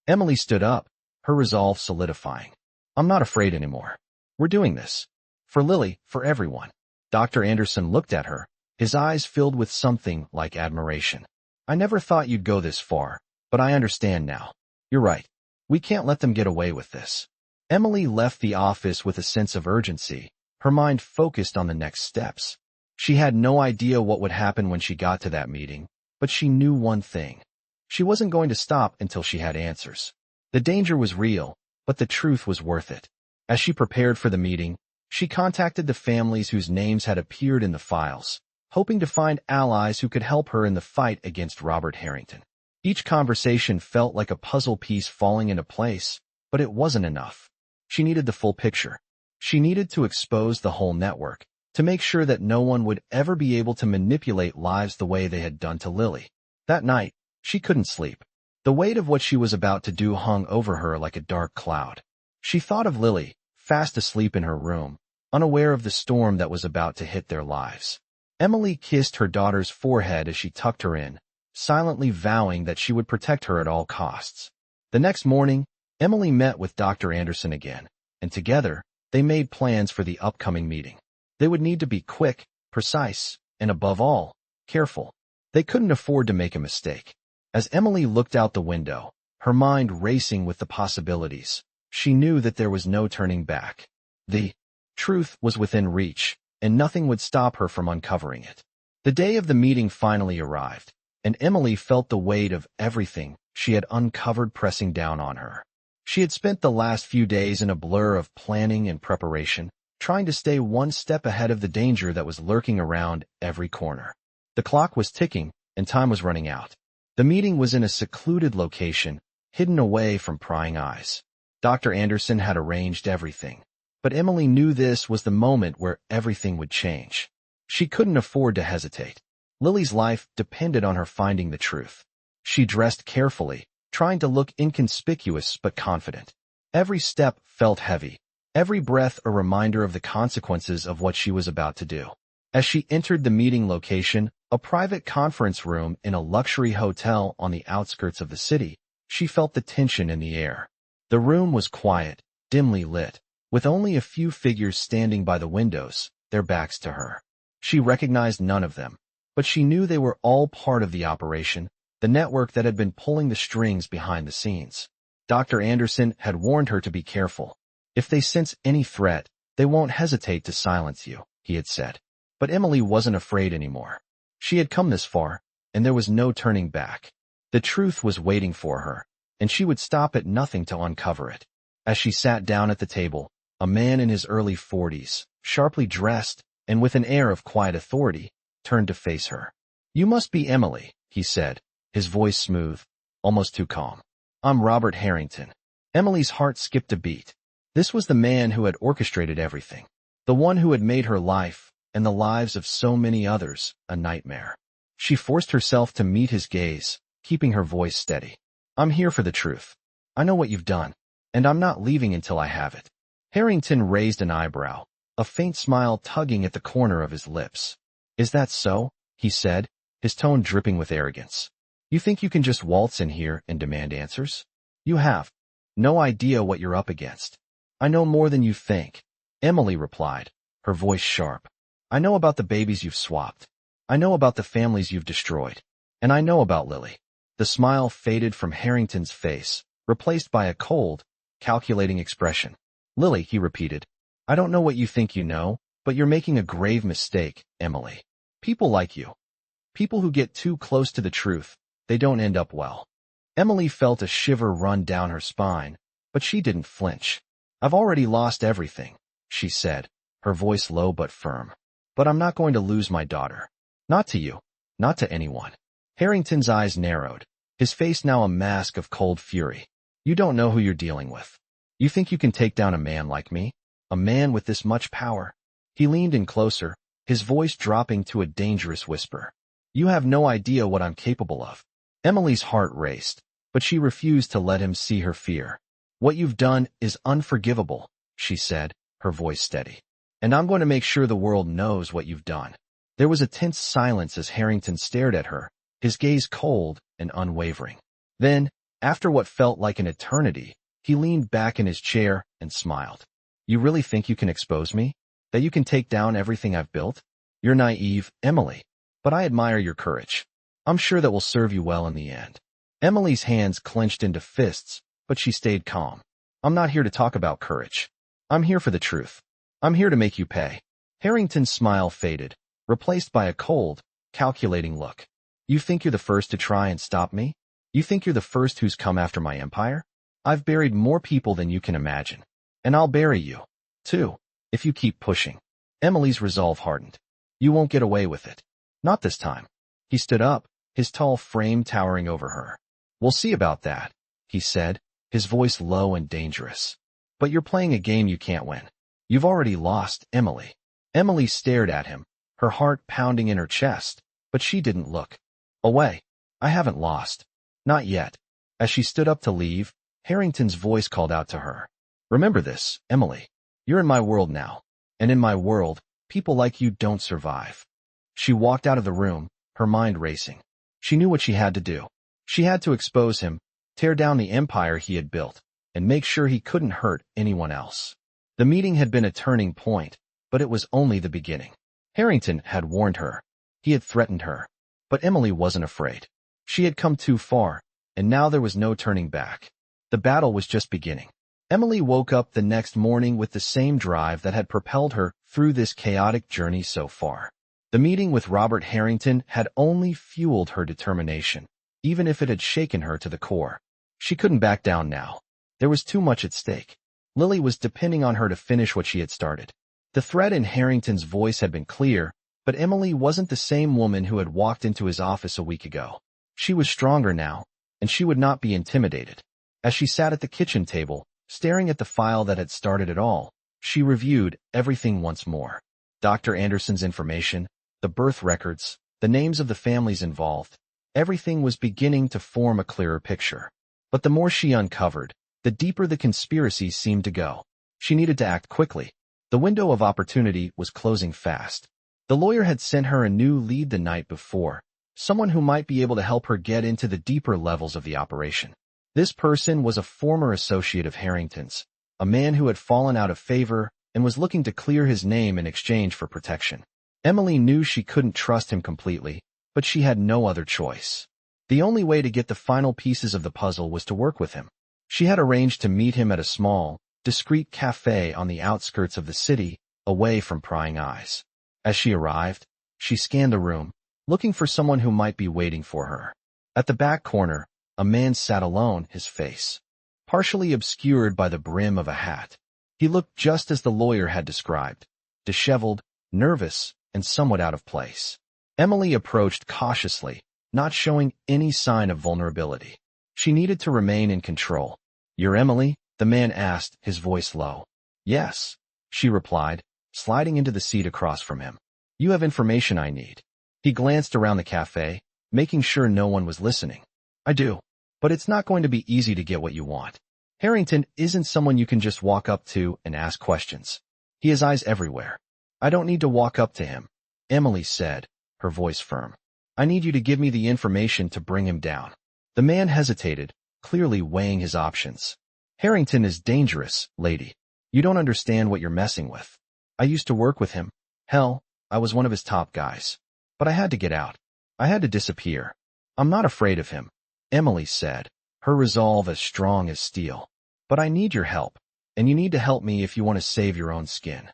Emily stood up, her resolve solidifying. I'm not afraid anymore. We're doing this. For Lily, for everyone. Dr. Anderson looked at her, his eyes filled with something like admiration. I never thought you'd go this far, but I understand now. You're right. We can't let them get away with this. Emily left the office with a sense of urgency, her mind focused on the next steps. She had no idea what would happen when she got to that meeting, but she knew one thing. She wasn't going to stop until she had answers. The danger was real, but the truth was worth it. As she prepared for the meeting, she contacted the families whose names had appeared in the files, hoping to find allies who could help her in the fight against Robert Harrington. Each conversation felt like a puzzle piece falling into place, but it wasn't enough. She needed the full picture. She needed to expose the whole network, to make sure that no one would ever be able to manipulate lives the way they had done to Lily. That night, she couldn't sleep. The weight of what she was about to do hung over her like a dark cloud. She thought of Lily, fast asleep in her room, unaware of the storm that was about to hit their lives. Emily kissed her daughter's forehead as she tucked her in, silently vowing that she would protect her at all costs. The next morning, Emily met with Dr. Anderson again, and together, they made plans for the upcoming meeting. They would need to be quick, precise, and above all, careful. They couldn't afford to make a mistake. As Emily looked out the window, her mind racing with the possibilities, she knew that there was no turning back. The truth was within reach, and nothing would stop her from uncovering it. The day of the meeting finally arrived, and Emily felt the weight of everything she had uncovered pressing down on her. She had spent the last few days in a blur of planning and preparation, trying to stay one step ahead of the danger that was lurking around every corner. The clock was ticking, and time was running out. The meeting was in a secluded location, hidden away from prying eyes. Dr. Anderson had arranged everything, but Emily knew this was the moment where everything would change. She couldn't afford to hesitate. Lily's life depended on her finding the truth. She dressed carefully, trying to look inconspicuous but confident. Every step felt heavy, every breath a reminder of the consequences of what she was about to do. As she entered the meeting location, a private conference room in a luxury hotel on the outskirts of the city, she felt the tension in the air. The room was quiet, dimly lit, with only a few figures standing by the windows, their backs to her. She recognized none of them, but she knew they were all part of the operation, the network that had been pulling the strings behind the scenes. Dr. Anderson had warned her to be careful. If they sense any threat, they won't hesitate to silence you, he had said. But Emily wasn't afraid anymore. She had come this far, and there was no turning back. The truth was waiting for her, and she would stop at nothing to uncover it. As she sat down at the table, a man in his early 40s, sharply dressed, and with an air of quiet authority, turned to face her. "You must be Emily," he said, his voice smooth, almost too calm. "I'm Robert Harrington." Emily's heart skipped a beat. This was the man who had orchestrated everything, the one who had made her life, and the lives of so many others, a nightmare. She forced herself to meet his gaze, keeping her voice steady. "I'm here for the truth. I know what you've done, and I'm not leaving until I have it." Harrington raised an eyebrow, a faint smile tugging at the corner of his lips. "Is that so?" he said, his tone dripping with arrogance. "You think you can just waltz in here and demand answers? You have no idea what you're up against." "I know more than you think," Emily replied, her voice sharp. "I know about the babies you've swapped. I know about the families you've destroyed. And I know about Lily." The smile faded from Harrington's face, replaced by a cold, calculating expression. "Lily," he repeated. "I don't know what you think you know, but you're making a grave mistake, Emily. People like you, people who get too close to the truth, they don't end up well." Emily felt a shiver run down her spine, but she didn't flinch. "I've already lost everything," she said, her voice low but firm. "But I'm not going to lose my daughter. Not to you. Not to anyone." Harrington's eyes narrowed, his face now a mask of cold fury. "You don't know who you're dealing with. You think you can take down a man like me? A man with this much power?" He leaned in closer, his voice dropping to a dangerous whisper. "You have no idea what I'm capable of." Emily's heart raced, but she refused to let him see her fear. "What you've done is unforgivable," she said, her voice steady. "And I'm going to make sure the world knows what you've done." There was a tense silence as Harrington stared at her, his gaze cold and unwavering. Then, after what felt like an eternity, he leaned back in his chair and smiled. "You really think you can expose me? That you can take down everything I've built? You're naive, Emily. But I admire your courage. I'm sure that will serve you well in the end." Emily's hands clenched into fists, but she stayed calm. "I'm not here to talk about courage. I'm here for the truth. I'm here to make you pay." Harrington's smile faded, replaced by a cold, calculating look. "You think you're the first to try and stop me? You think you're the first who's come after my empire? I've buried more people than you can imagine. And I'll bury you, too, if you keep pushing." Emily's resolve hardened. "You won't get away with it. Not this time." He stood up, his tall frame towering over her. "We'll see about that," he said, his voice low and dangerous. "But you're playing a game you can't win. You've already lost, Emily." Emily stared at him, her heart pounding in her chest, but she didn't look away. "I haven't lost. Not yet." As she stood up to leave, Harrington's voice called out to her. "Remember this, Emily. You're in my world now. And in my world, people like you don't survive." She walked out of the room, her mind racing. She knew what she had to do. She had to expose him, tear down the empire he had built, and make sure he couldn't hurt anyone else. The meeting had been a turning point, but it was only the beginning. Harrington had warned her. He had threatened her. But Emily wasn't afraid. She had come too far, and now there was no turning back. The battle was just beginning. Emily woke up the next morning with the same drive that had propelled her through this chaotic journey so far. The meeting with Robert Harrington had only fueled her determination, even if it had shaken her to the core. She couldn't back down now. There was too much at stake. Lily was depending on her to finish what she had started. The threat in Harrington's voice had been clear, but Emily wasn't the same woman who had walked into his office a week ago. She was stronger now, and she would not be intimidated. As she sat at the kitchen table, staring at the file that had started it all, she reviewed everything once more. Dr. Anderson's information, the birth records, the names of the families involved. Everything was beginning to form a clearer picture. But the more she uncovered, the deeper the conspiracy seemed to go. She needed to act quickly. The window of opportunity was closing fast. The lawyer had sent her a new lead the night before, someone who might be able to help her get into the deeper levels of the operation. This person was a former associate of Harrington's, a man who had fallen out of favor and was looking to clear his name in exchange for protection. Emily knew she couldn't trust him completely, but she had no other choice. The only way to get the final pieces of the puzzle was to work with him. She had arranged to meet him at a small, discreet cafe on the outskirts of the city, away from prying eyes. As she arrived, she scanned the room, looking for someone who might be waiting for her. At the back corner, a man sat alone, his face partially obscured by the brim of a hat. He looked just as the lawyer had described, disheveled, nervous, and somewhat out of place. Emily approached cautiously, not showing any sign of vulnerability. She needed to remain in control. "You're Emily?" the man asked, his voice low. "Yes," she replied, sliding into the seat across from him. "You have information I need." He glanced around the cafe, making sure no one was listening. "I do. But it's not going to be easy to get what you want. Harrington isn't someone you can just walk up to and ask questions. He has eyes everywhere." "I don't need to walk up to him," Emily said, her voice firm. "I need you to give me the information to bring him down." The man hesitated, clearly weighing his options. "Harrington is dangerous, lady. You don't understand what you're messing with. I used to work with him. Hell, I was one of his top guys. But I had to get out. I had to disappear. I'm not afraid of him," Emily said, her resolve as strong as steel. "But I need your help, and you need to help me if you want to save your own skin."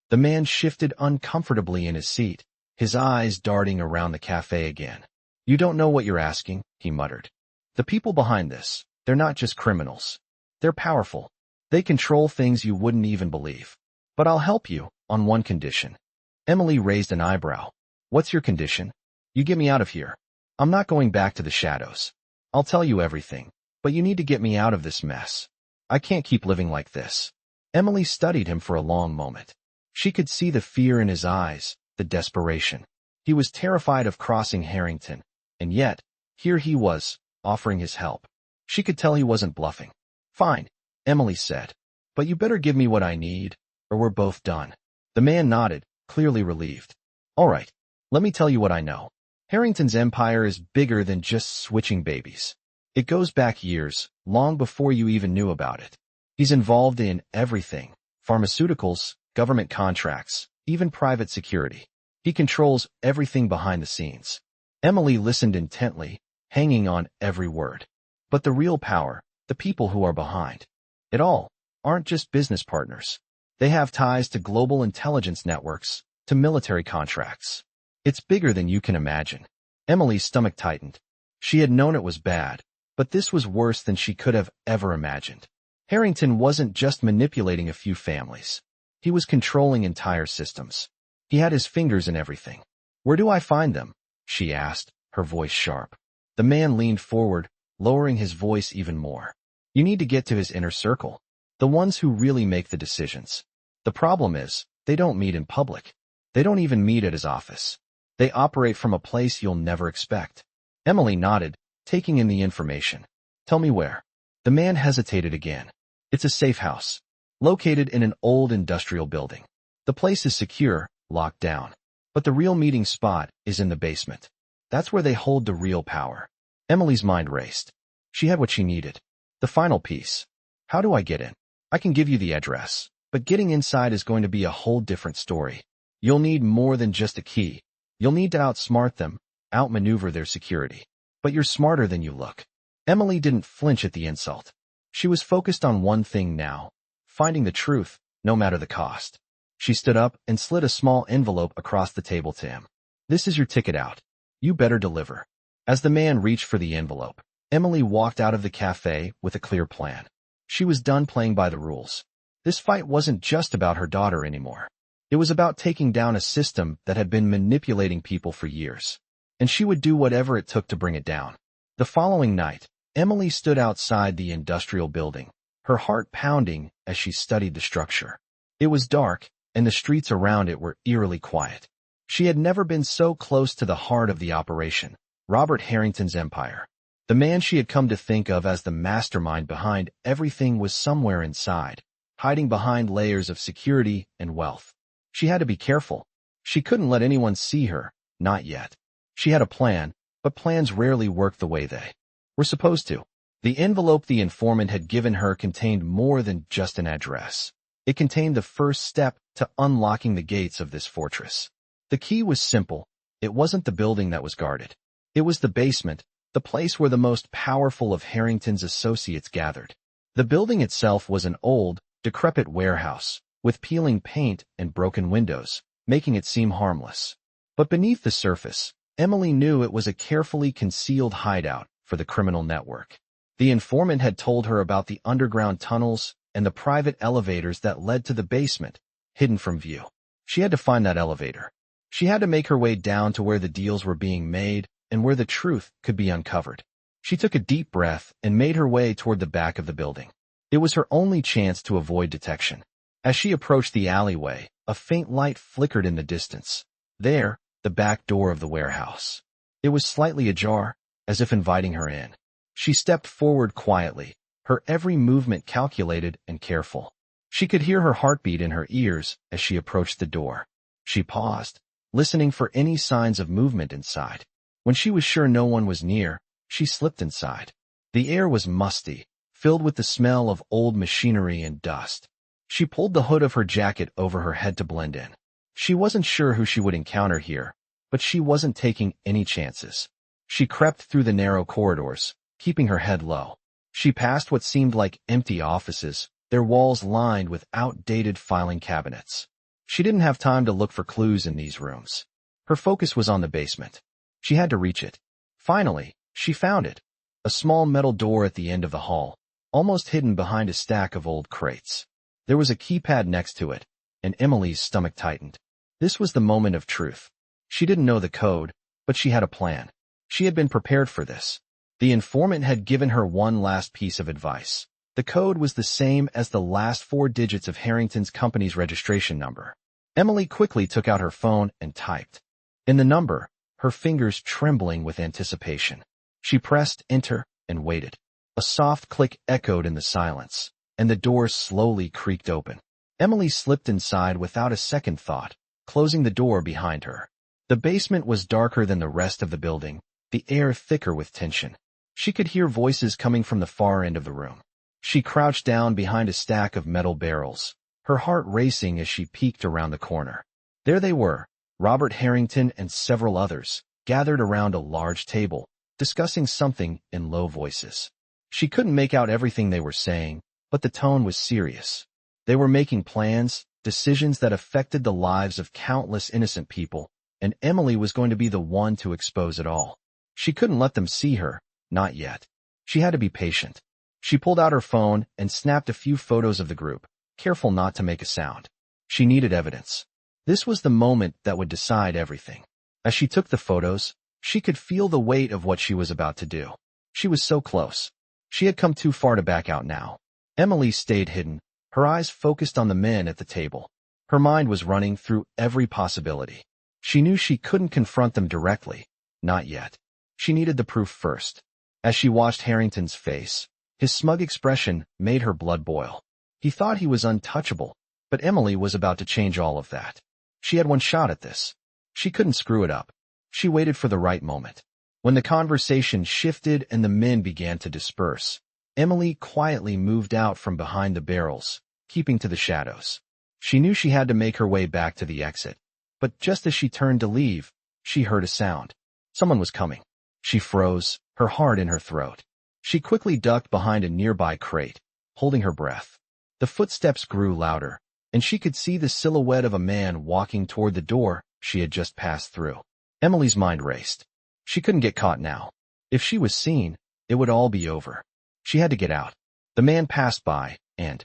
The man shifted uncomfortably in his seat, his eyes darting around the cafe again. "You don't know what you're asking," he muttered. "The people behind this, they're not just criminals. They're powerful. They control things you wouldn't even believe. But I'll help you, on one condition." Emily raised an eyebrow. "What's your condition?" "You get me out of here. I'm not going back to the shadows. I'll tell you everything, but you need to get me out of this mess. I can't keep living like this." Emily studied him for a long moment. She could see the fear in his eyes, the desperation. He was terrified of crossing Harrington, and yet, here he was, offering his help. She could tell he wasn't bluffing. "Fine," Emily said. "But you better give me what I need, or we're both done." The man nodded, clearly relieved. "All right, let me tell you what I know. Harrington's empire is bigger than just switching babies. It goes back years, long before you even knew about it. He's involved in everything: pharmaceuticals, government contracts, even private security. He controls everything behind the scenes." Emily listened intently, hanging on every word. But the real power, the people who are behind it all, aren't just business partners. They have ties to global intelligence networks, to military contracts. It's bigger than you can imagine. Emily's stomach tightened. She had known it was bad, but this was worse than she could have ever imagined. Harrington wasn't just manipulating a few families. He was controlling entire systems. He had his fingers in everything. "Where do I find them?" she asked, her voice sharp. The man leaned forward, lowering his voice even more. "You need to get to his inner circle, the ones who really make the decisions. The problem is, they don't meet in public. They don't even meet at his office. They operate from a place you'll never expect." Emily nodded, taking in the information. "Tell me where." The man hesitated again. "It's a safe house, located in an old industrial building. The place is secure, locked down. But the real meeting spot is in the basement. That's where they hold the real power." Emily's mind raced. She had what she needed. The final piece. "How do I get in?" "I can give you the address, but getting inside is going to be a whole different story. You'll need more than just a key. You'll need to outsmart them, outmaneuver their security. But you're smarter than you look." Emily didn't flinch at the insult. She was focused on one thing now: finding the truth, no matter the cost. She stood up and slid a small envelope across the table to him. "This is your ticket out. You better deliver." As the man reached for the envelope, Emily walked out of the cafe with a clear plan. She was done playing by the rules. This fight wasn't just about her daughter anymore. It was about taking down a system that had been manipulating people for years. And she would do whatever it took to bring it down. The following night, Emily stood outside the industrial building, her heart pounding as she studied the structure. It was dark, and the streets around it were eerily quiet. She had never been so close to the heart of the operation, Robert Harrington's empire. The man she had come to think of as the mastermind behind everything was somewhere inside, hiding behind layers of security and wealth. She had to be careful. She couldn't let anyone see her, not yet. She had a plan, but plans rarely work the way they were supposed to. The envelope the informant had given her contained more than just an address. It contained the first step to unlocking the gates of this fortress. The key was simple. It wasn't the building that was guarded. It was the basement, the place where the most powerful of Harrington's associates gathered. The building itself was an old, decrepit warehouse, with peeling paint and broken windows, making it seem harmless. But beneath the surface, Emily knew it was a carefully concealed hideout for the criminal network. The informant had told her about the underground tunnels and the private elevators that led to the basement, hidden from view. She had to find that elevator. She had to make her way down to where the deals were being made and where the truth could be uncovered. She took a deep breath and made her way toward the back of the building. It was her only chance to avoid detection. As she approached the alleyway, a faint light flickered in the distance. There, the back door of the warehouse. It was slightly ajar, as if inviting her in. She stepped forward quietly, her every movement calculated and careful. She could hear her heartbeat in her ears as she approached the door. She paused, listening for any signs of movement inside. When she was sure no one was near, she slipped inside. The air was musty, filled with the smell of old machinery and dust. She pulled the hood of her jacket over her head to blend in. She wasn't sure who she would encounter here, but she wasn't taking any chances. She crept through the narrow corridors, keeping her head low. She passed what seemed like empty offices, their walls lined with outdated filing cabinets. She didn't have time to look for clues in these rooms. Her focus was on the basement. She had to reach it. Finally, she found it. A small metal door at the end of the hall, almost hidden behind a stack of old crates. There was a keypad next to it, and Emily's stomach tightened. This was the moment of truth. She didn't know the code, but she had a plan. She had been prepared for this. The informant had given her one last piece of advice. The code was the same as the last 4 digits of Harrington's company's registration number. Emily quickly took out her phone and typed. In the number, her fingers trembling with anticipation. She pressed enter and waited. A soft click echoed in the silence, and the door slowly creaked open. Emily slipped inside without a second thought, closing the door behind her. The basement was darker than the rest of the building, the air thicker with tension. She could hear voices coming from the far end of the room. She crouched down behind a stack of metal barrels, her heart racing as she peeked around the corner. There they were, Robert Harrington and several others, gathered around a large table, discussing something in low voices. She couldn't make out everything they were saying, but the tone was serious. They were making plans, decisions that affected the lives of countless innocent people, and Emily was going to be the one to expose it all. She couldn't let them see her, not yet. She had to be patient. She pulled out her phone and snapped a few photos of the group, careful not to make a sound. She needed evidence. This was the moment that would decide everything. As she took the photos, she could feel the weight of what she was about to do. She was so close. She had come too far to back out now. Emily stayed hidden, her eyes focused on the men at the table. Her mind was running through every possibility. She knew she couldn't confront them directly. Not yet. She needed the proof first. As she watched Harrington's face, his smug expression made her blood boil. He thought he was untouchable, but Emily was about to change all of that. She had one shot at this. She couldn't screw it up. She waited for the right moment. When the conversation shifted and the men began to disperse, Emily quietly moved out from behind the barrels, keeping to the shadows. She knew she had to make her way back to the exit, but just as she turned to leave, she heard a sound. Someone was coming. She froze, her heart in her throat. She quickly ducked behind a nearby crate, holding her breath. The footsteps grew louder, and she could see the silhouette of a man walking toward the door she had just passed through. Emily's mind raced. She couldn't get caught now. If she was seen, it would all be over. She had to get out. The man passed by, and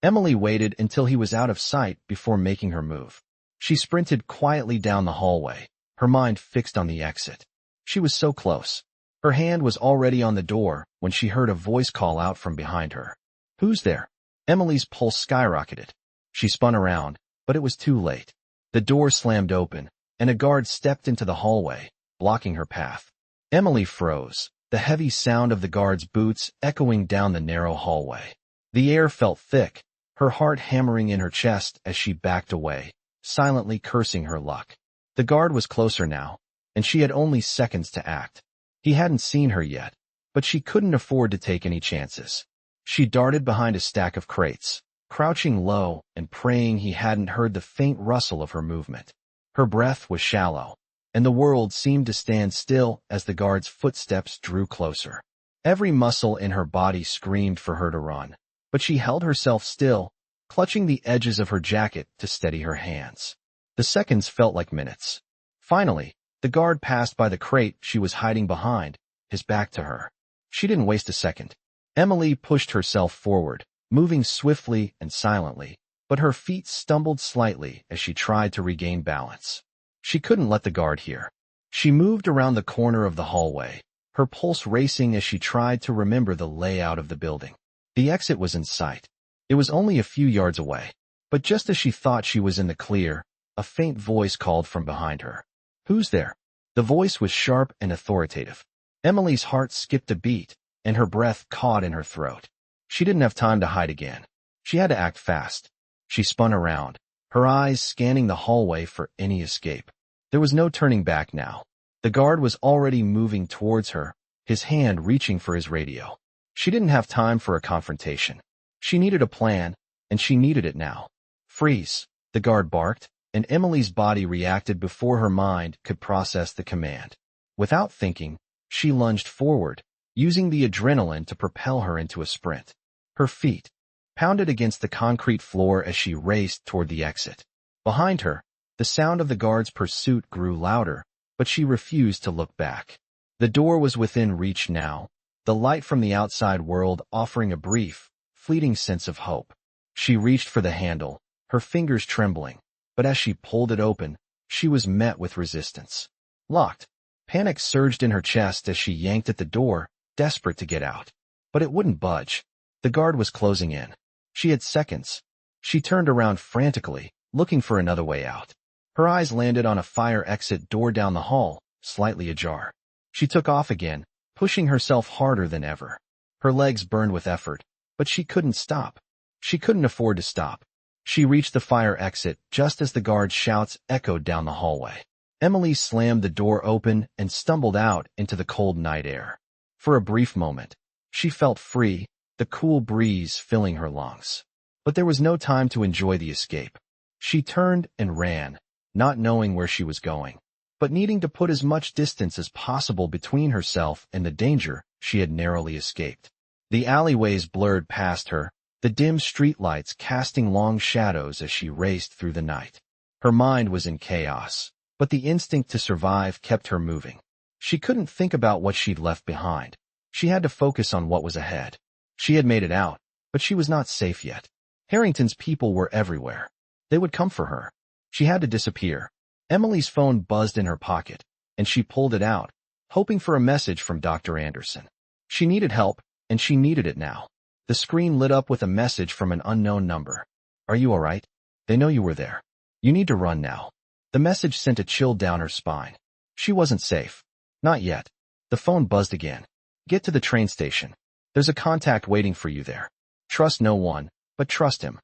Emily waited until he was out of sight before making her move. She sprinted quietly down the hallway, her mind fixed on the exit. She was so close. Her hand was already on the door when she heard a voice call out from behind her. "Who's there?" Emily's pulse skyrocketed. She spun around, but it was too late. The door slammed open, and a guard stepped into the hallway, blocking her path. Emily froze, the heavy sound of the guard's boots echoing down the narrow hallway. The air felt thick, her heart hammering in her chest as she backed away, silently cursing her luck. The guard was closer now, and she had only seconds to act. He hadn't seen her yet, but she couldn't afford to take any chances. She darted behind a stack of crates, crouching low and praying he hadn't heard the faint rustle of her movement. Her breath was shallow, and the world seemed to stand still as the guard's footsteps drew closer. Every muscle in her body screamed for her to run, but she held herself still, clutching the edges of her jacket to steady her hands. The seconds felt like minutes. Finally, the guard passed by the crate she was hiding behind, his back to her. She didn't waste a second. Emily pushed herself forward, moving swiftly and silently, but her feet stumbled slightly as she tried to regain balance. She couldn't let the guard hear. She moved around the corner of the hallway, her pulse racing as she tried to remember the layout of the building. The exit was in sight. It was only a few yards away, but just as she thought she was in the clear, a faint voice called from behind her. "Who's there?" The voice was sharp and authoritative. Emily's heart skipped a beat, and her breath caught in her throat. She didn't have time to hide again. She had to act fast. She spun around, her eyes scanning the hallway for any escape. There was no turning back now. The guard was already moving towards her, his hand reaching for his radio. She didn't have time for a confrontation. She needed a plan, and she needed it now. "Freeze," the guard barked, and Emily's body reacted before her mind could process the command. Without thinking, she lunged forward, using the adrenaline to propel her into a sprint. Her feet pounded against the concrete floor as she raced toward the exit. Behind her, the sound of the guard's pursuit grew louder, but she refused to look back. The door was within reach now, the light from the outside world offering a brief, fleeting sense of hope. She reached for the handle, her fingers trembling, but as she pulled it open, she was met with resistance. Locked. Panic surged in her chest as she yanked at the door, desperate to get out. But it wouldn't budge. The guard was closing in. She had seconds. She turned around frantically, looking for another way out. Her eyes landed on a fire exit door down the hall, slightly ajar. She took off again, pushing herself harder than ever. Her legs burned with effort, but she couldn't stop. She couldn't afford to stop. She reached the fire exit just as the guard's shouts echoed down the hallway. Emily slammed the door open and stumbled out into the cold night air. For a brief moment, she felt free, the cool breeze filling her lungs. But there was no time to enjoy the escape. She turned and ran, not knowing where she was going, but needing to put as much distance as possible between herself and the danger she had narrowly escaped. The alleyways blurred past her, the dim streetlights casting long shadows as she raced through the night. Her mind was in chaos, but the instinct to survive kept her moving. She couldn't think about what she'd left behind. She had to focus on what was ahead. She had made it out, but she was not safe yet. Harrington's people were everywhere. They would come for her. She had to disappear. Emily's phone buzzed in her pocket, and she pulled it out, hoping for a message from Dr. Anderson. She needed help, and she needed it now. The screen lit up with a message from an unknown number. "Are you all right? They know you were there. You need to run now." The message sent a chill down her spine. She wasn't safe. Not yet. The phone buzzed again. "Get to the train station. There's a contact waiting for you there. Trust no one, but trust him."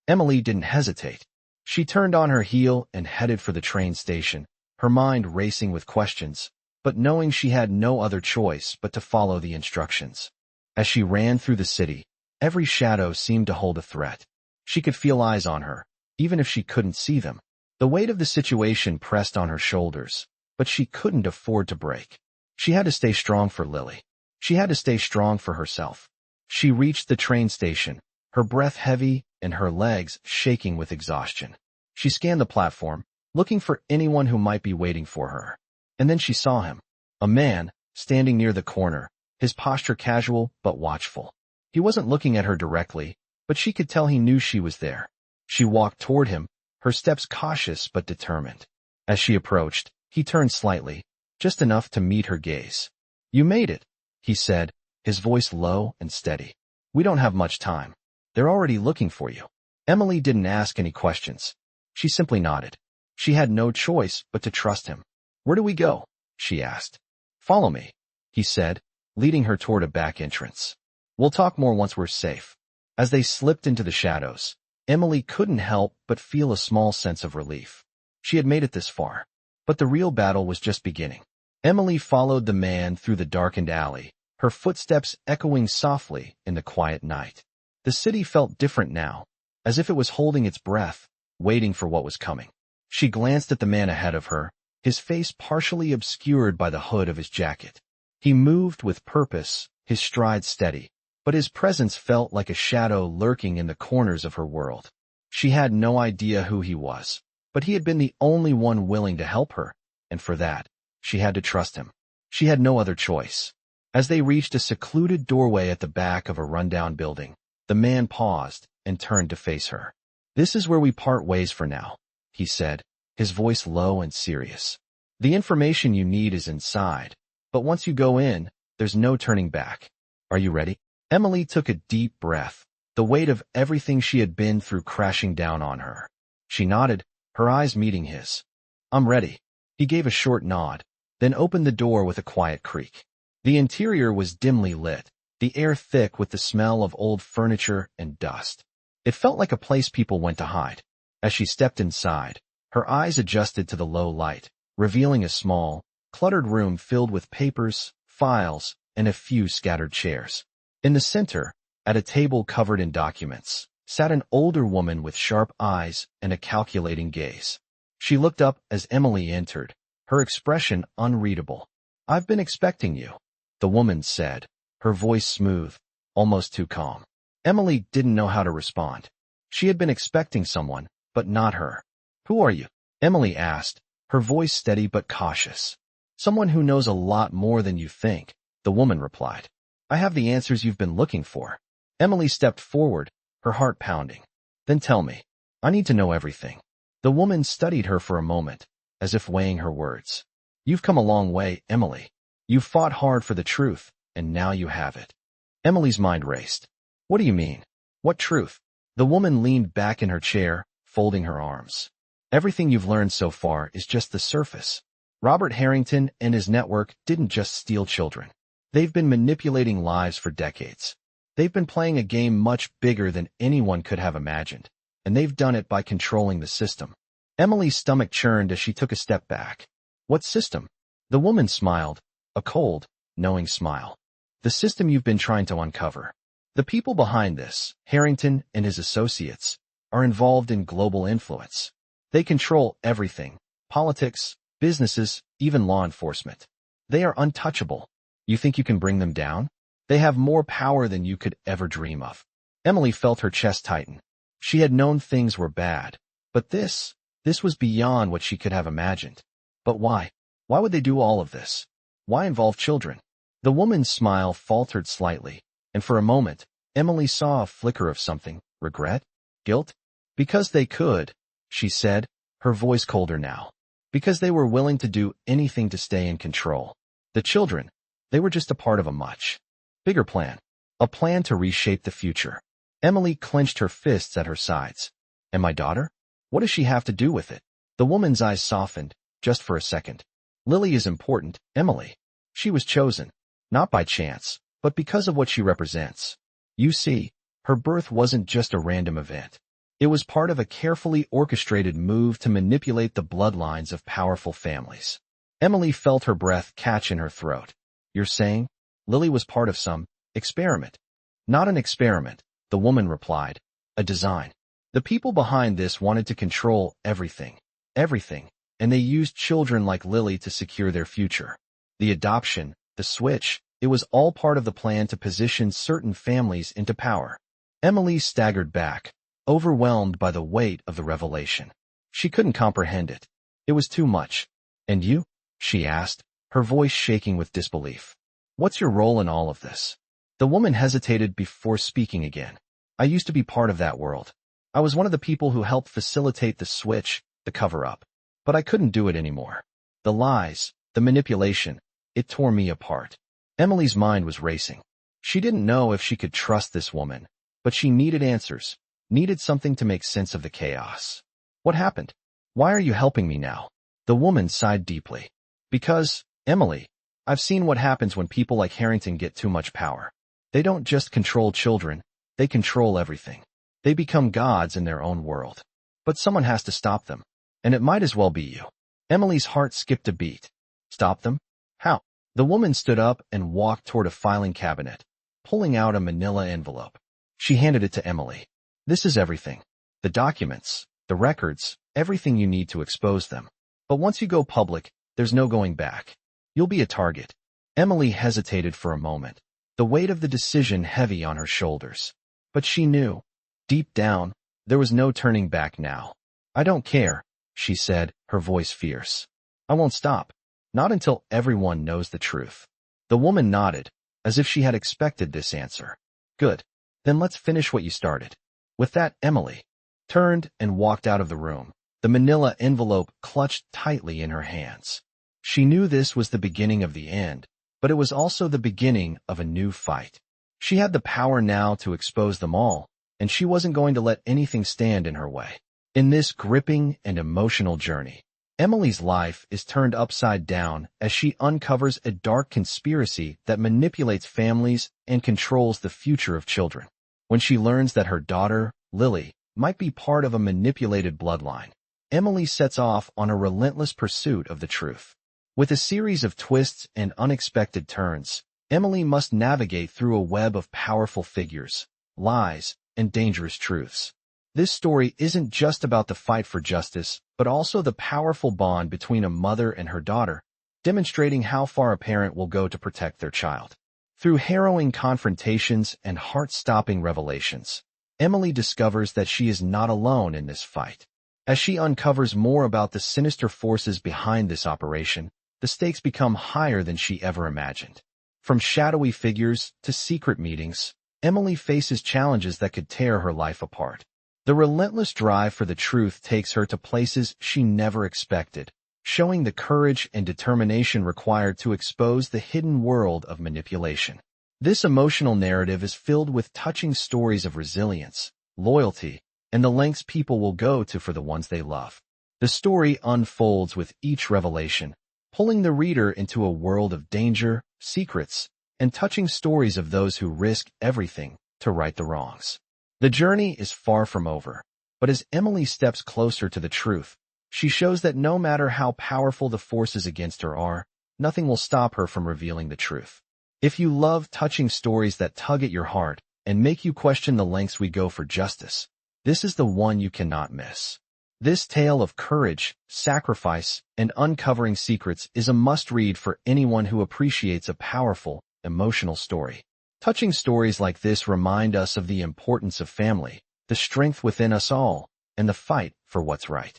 Emily didn't hesitate. She turned on her heel and headed for the train station, her mind racing with questions, but knowing she had no other choice but to follow the instructions. As she ran through the city, every shadow seemed to hold a threat. She could feel eyes on her, even if she couldn't see them. The weight of the situation pressed on her shoulders, but she couldn't afford to break. She had to stay strong for Lily. She had to stay strong for herself. She reached the train station, her breath heavy and her legs shaking with exhaustion. She scanned the platform, looking for anyone who might be waiting for her. And then she saw him. A man, standing near the corner, his posture casual but watchful. He wasn't looking at her directly, but she could tell he knew she was there. She walked toward him, her steps cautious but determined. As she approached, he turned slightly, just enough to meet her gaze. "You made it," he said, his voice low and steady. "We don't have much time. They're already looking for you." Emily didn't ask any questions. She simply nodded. She had no choice but to trust him. "Where do we go?" she asked. "Follow me," he said, leading her toward a back entrance. "We'll talk more once we're safe." As they slipped into the shadows, Emily couldn't help but feel a small sense of relief. She had made it this far, but the real battle was just beginning. Emily followed the man through the darkened alley, her footsteps echoing softly in the quiet night. The city felt different now, as if it was holding its breath, waiting for what was coming. She glanced at the man ahead of her, his face partially obscured by the hood of his jacket. He moved with purpose, his stride steady, but his presence felt like a shadow lurking in the corners of her world. She had no idea who he was, but he had been the only one willing to help her, and for that, she had to trust him. She had no other choice. As they reached a secluded doorway at the back of a rundown building, the man paused and turned to face her. "This is where we part ways for now," he said, his voice low and serious. "The information you need is inside, but once you go in, there's no turning back. Are you ready?" Emily took a deep breath, the weight of everything she had been through crashing down on her. She nodded, her eyes meeting his. "I'm ready." He gave a short nod, then opened the door with a quiet creak. The interior was dimly lit, the air thick with the smell of old furniture and dust. It felt like a place people went to hide. As she stepped inside, her eyes adjusted to the low light, revealing a small, cluttered room filled with papers, files, and a few scattered chairs. In the center, at a table covered in documents, sat an older woman with sharp eyes and a calculating gaze. She looked up as Emily entered, her expression unreadable. "I've been expecting you," the woman said, her voice smooth, almost too calm. Emily didn't know how to respond. She had been expecting someone, but not her. "Who are you?" Emily asked, her voice steady but cautious. "Someone who knows a lot more than you think," the woman replied. "I have the answers you've been looking for." Emily stepped forward, her heart pounding. "Then tell me. I need to know everything." The woman studied her for a moment, as if weighing her words. "You've come a long way, Emily. You've fought hard for the truth, and now you have it." Emily's mind raced. "What do you mean? What truth?" The woman leaned back in her chair, folding her arms. "Everything you've learned so far is just the surface. Robert Harrington and his network didn't just steal children. They've been manipulating lives for decades. They've been playing a game much bigger than anyone could have imagined, and they've done it by controlling the system." Emily's stomach churned as she took a step back. "What system?" The woman smiled, a cold, knowing smile. "The system you've been trying to uncover. The people behind this, Harrington and his associates, are involved in global influence. They control everything: politics, businesses, even law enforcement. They are untouchable. You think you can bring them down? They have more power than you could ever dream of." Emily felt her chest tighten. She had known things were bad, but this was beyond what she could have imagined. But why? Why would they do all of this? Why involve children? The woman's smile faltered slightly, and for a moment, Emily saw a flicker of something: regret? Guilt? "Because they could," she said, her voice colder now. "Because they were willing to do anything to stay in control. The children, they were just a part of a much bigger plan. A plan to reshape the future." Emily clenched her fists at her sides. "And my daughter? What does she have to do with it?" The woman's eyes softened, just for a second. "Lily is important, Emily. She was chosen, not by chance, but because of what she represents. You see, her birth wasn't just a random event. It was part of a carefully orchestrated move to manipulate the bloodlines of powerful families." Emily felt her breath catch in her throat. "You're saying Lily was part of some experiment?" "Not an experiment," the woman replied. "A design. The people behind this wanted to control everything, and they used children like Lily to secure their future. The adoption, the switch, it was all part of the plan to position certain families into power." Emily staggered back, overwhelmed by the weight of the revelation. She couldn't comprehend it. It was too much. "And you?" she asked, her voice shaking with disbelief. "What's your role in all of this?" The woman hesitated before speaking again. "I used to be part of that world. I was one of the people who helped facilitate the switch, the cover-up. But I couldn't do it anymore. The lies, the manipulation, it tore me apart." Emily's mind was racing. She didn't know if she could trust this woman, but she needed answers, needed something to make sense of the chaos. "What happened? Why are you helping me now?" The woman sighed deeply. "Because, Emily, I've seen what happens when people like Harrington get too much power. They don't just control children, they control everything. They become gods in their own world. But someone has to stop them, and it might as well be you." Emily's heart skipped a beat. "Stop them? How?" The woman stood up and walked toward a filing cabinet, pulling out a manila envelope. She handed it to Emily. This is everything. The documents, the records, everything you need to expose them. But once you go public, there's no going back. You'll be a target. Emily hesitated for a moment, the weight of the decision heavy on her shoulders. But she knew. Deep down, there was no turning back now. I don't care, she said, her voice fierce. I won't stop. Not until everyone knows the truth. The woman nodded, as if she had expected this answer. Good. Then let's finish what you started. With that, Emily turned and walked out of the room, the manila envelope clutched tightly in her hands. She knew this was the beginning of the end, but it was also the beginning of a new fight. She had the power now to expose them all, and she wasn't going to let anything stand in her way. In this gripping and emotional journey, Emily's life is turned upside down as she uncovers a dark conspiracy that manipulates families and controls the future of children. When she learns that her daughter, Lily, might be part of a manipulated bloodline, Emily sets off on a relentless pursuit of the truth. With a series of twists and unexpected turns, Emily must navigate through a web of powerful figures, lies, and dangerous truths. This story isn't just about the fight for justice, but also the powerful bond between a mother and her daughter, demonstrating how far a parent will go to protect their child. Through harrowing confrontations and heart-stopping revelations, Emily discovers that she is not alone in this fight. As she uncovers more about the sinister forces behind this operation, the stakes become higher than she ever imagined. From shadowy figures to secret meetings, Emily faces challenges that could tear her life apart. The relentless drive for the truth takes her to places she never expected, showing the courage and determination required to expose the hidden world of manipulation. This emotional narrative is filled with touching stories of resilience, loyalty, and the lengths people will go to for the ones they love. The story unfolds with each revelation, pulling the reader into a world of danger, secrets, and touching stories of those who risk everything to right the wrongs. The journey is far from over, but as Emily steps closer to the truth, she shows that no matter how powerful the forces against her are, nothing will stop her from revealing the truth. If you love touching stories that tug at your heart and make you question the lengths we go for justice, this is the one you cannot miss. This tale of courage, sacrifice, and uncovering secrets is a must-read for anyone who appreciates a powerful, emotional story. Touching stories like this remind us of the importance of family, the strength within us all, and the fight for what's right.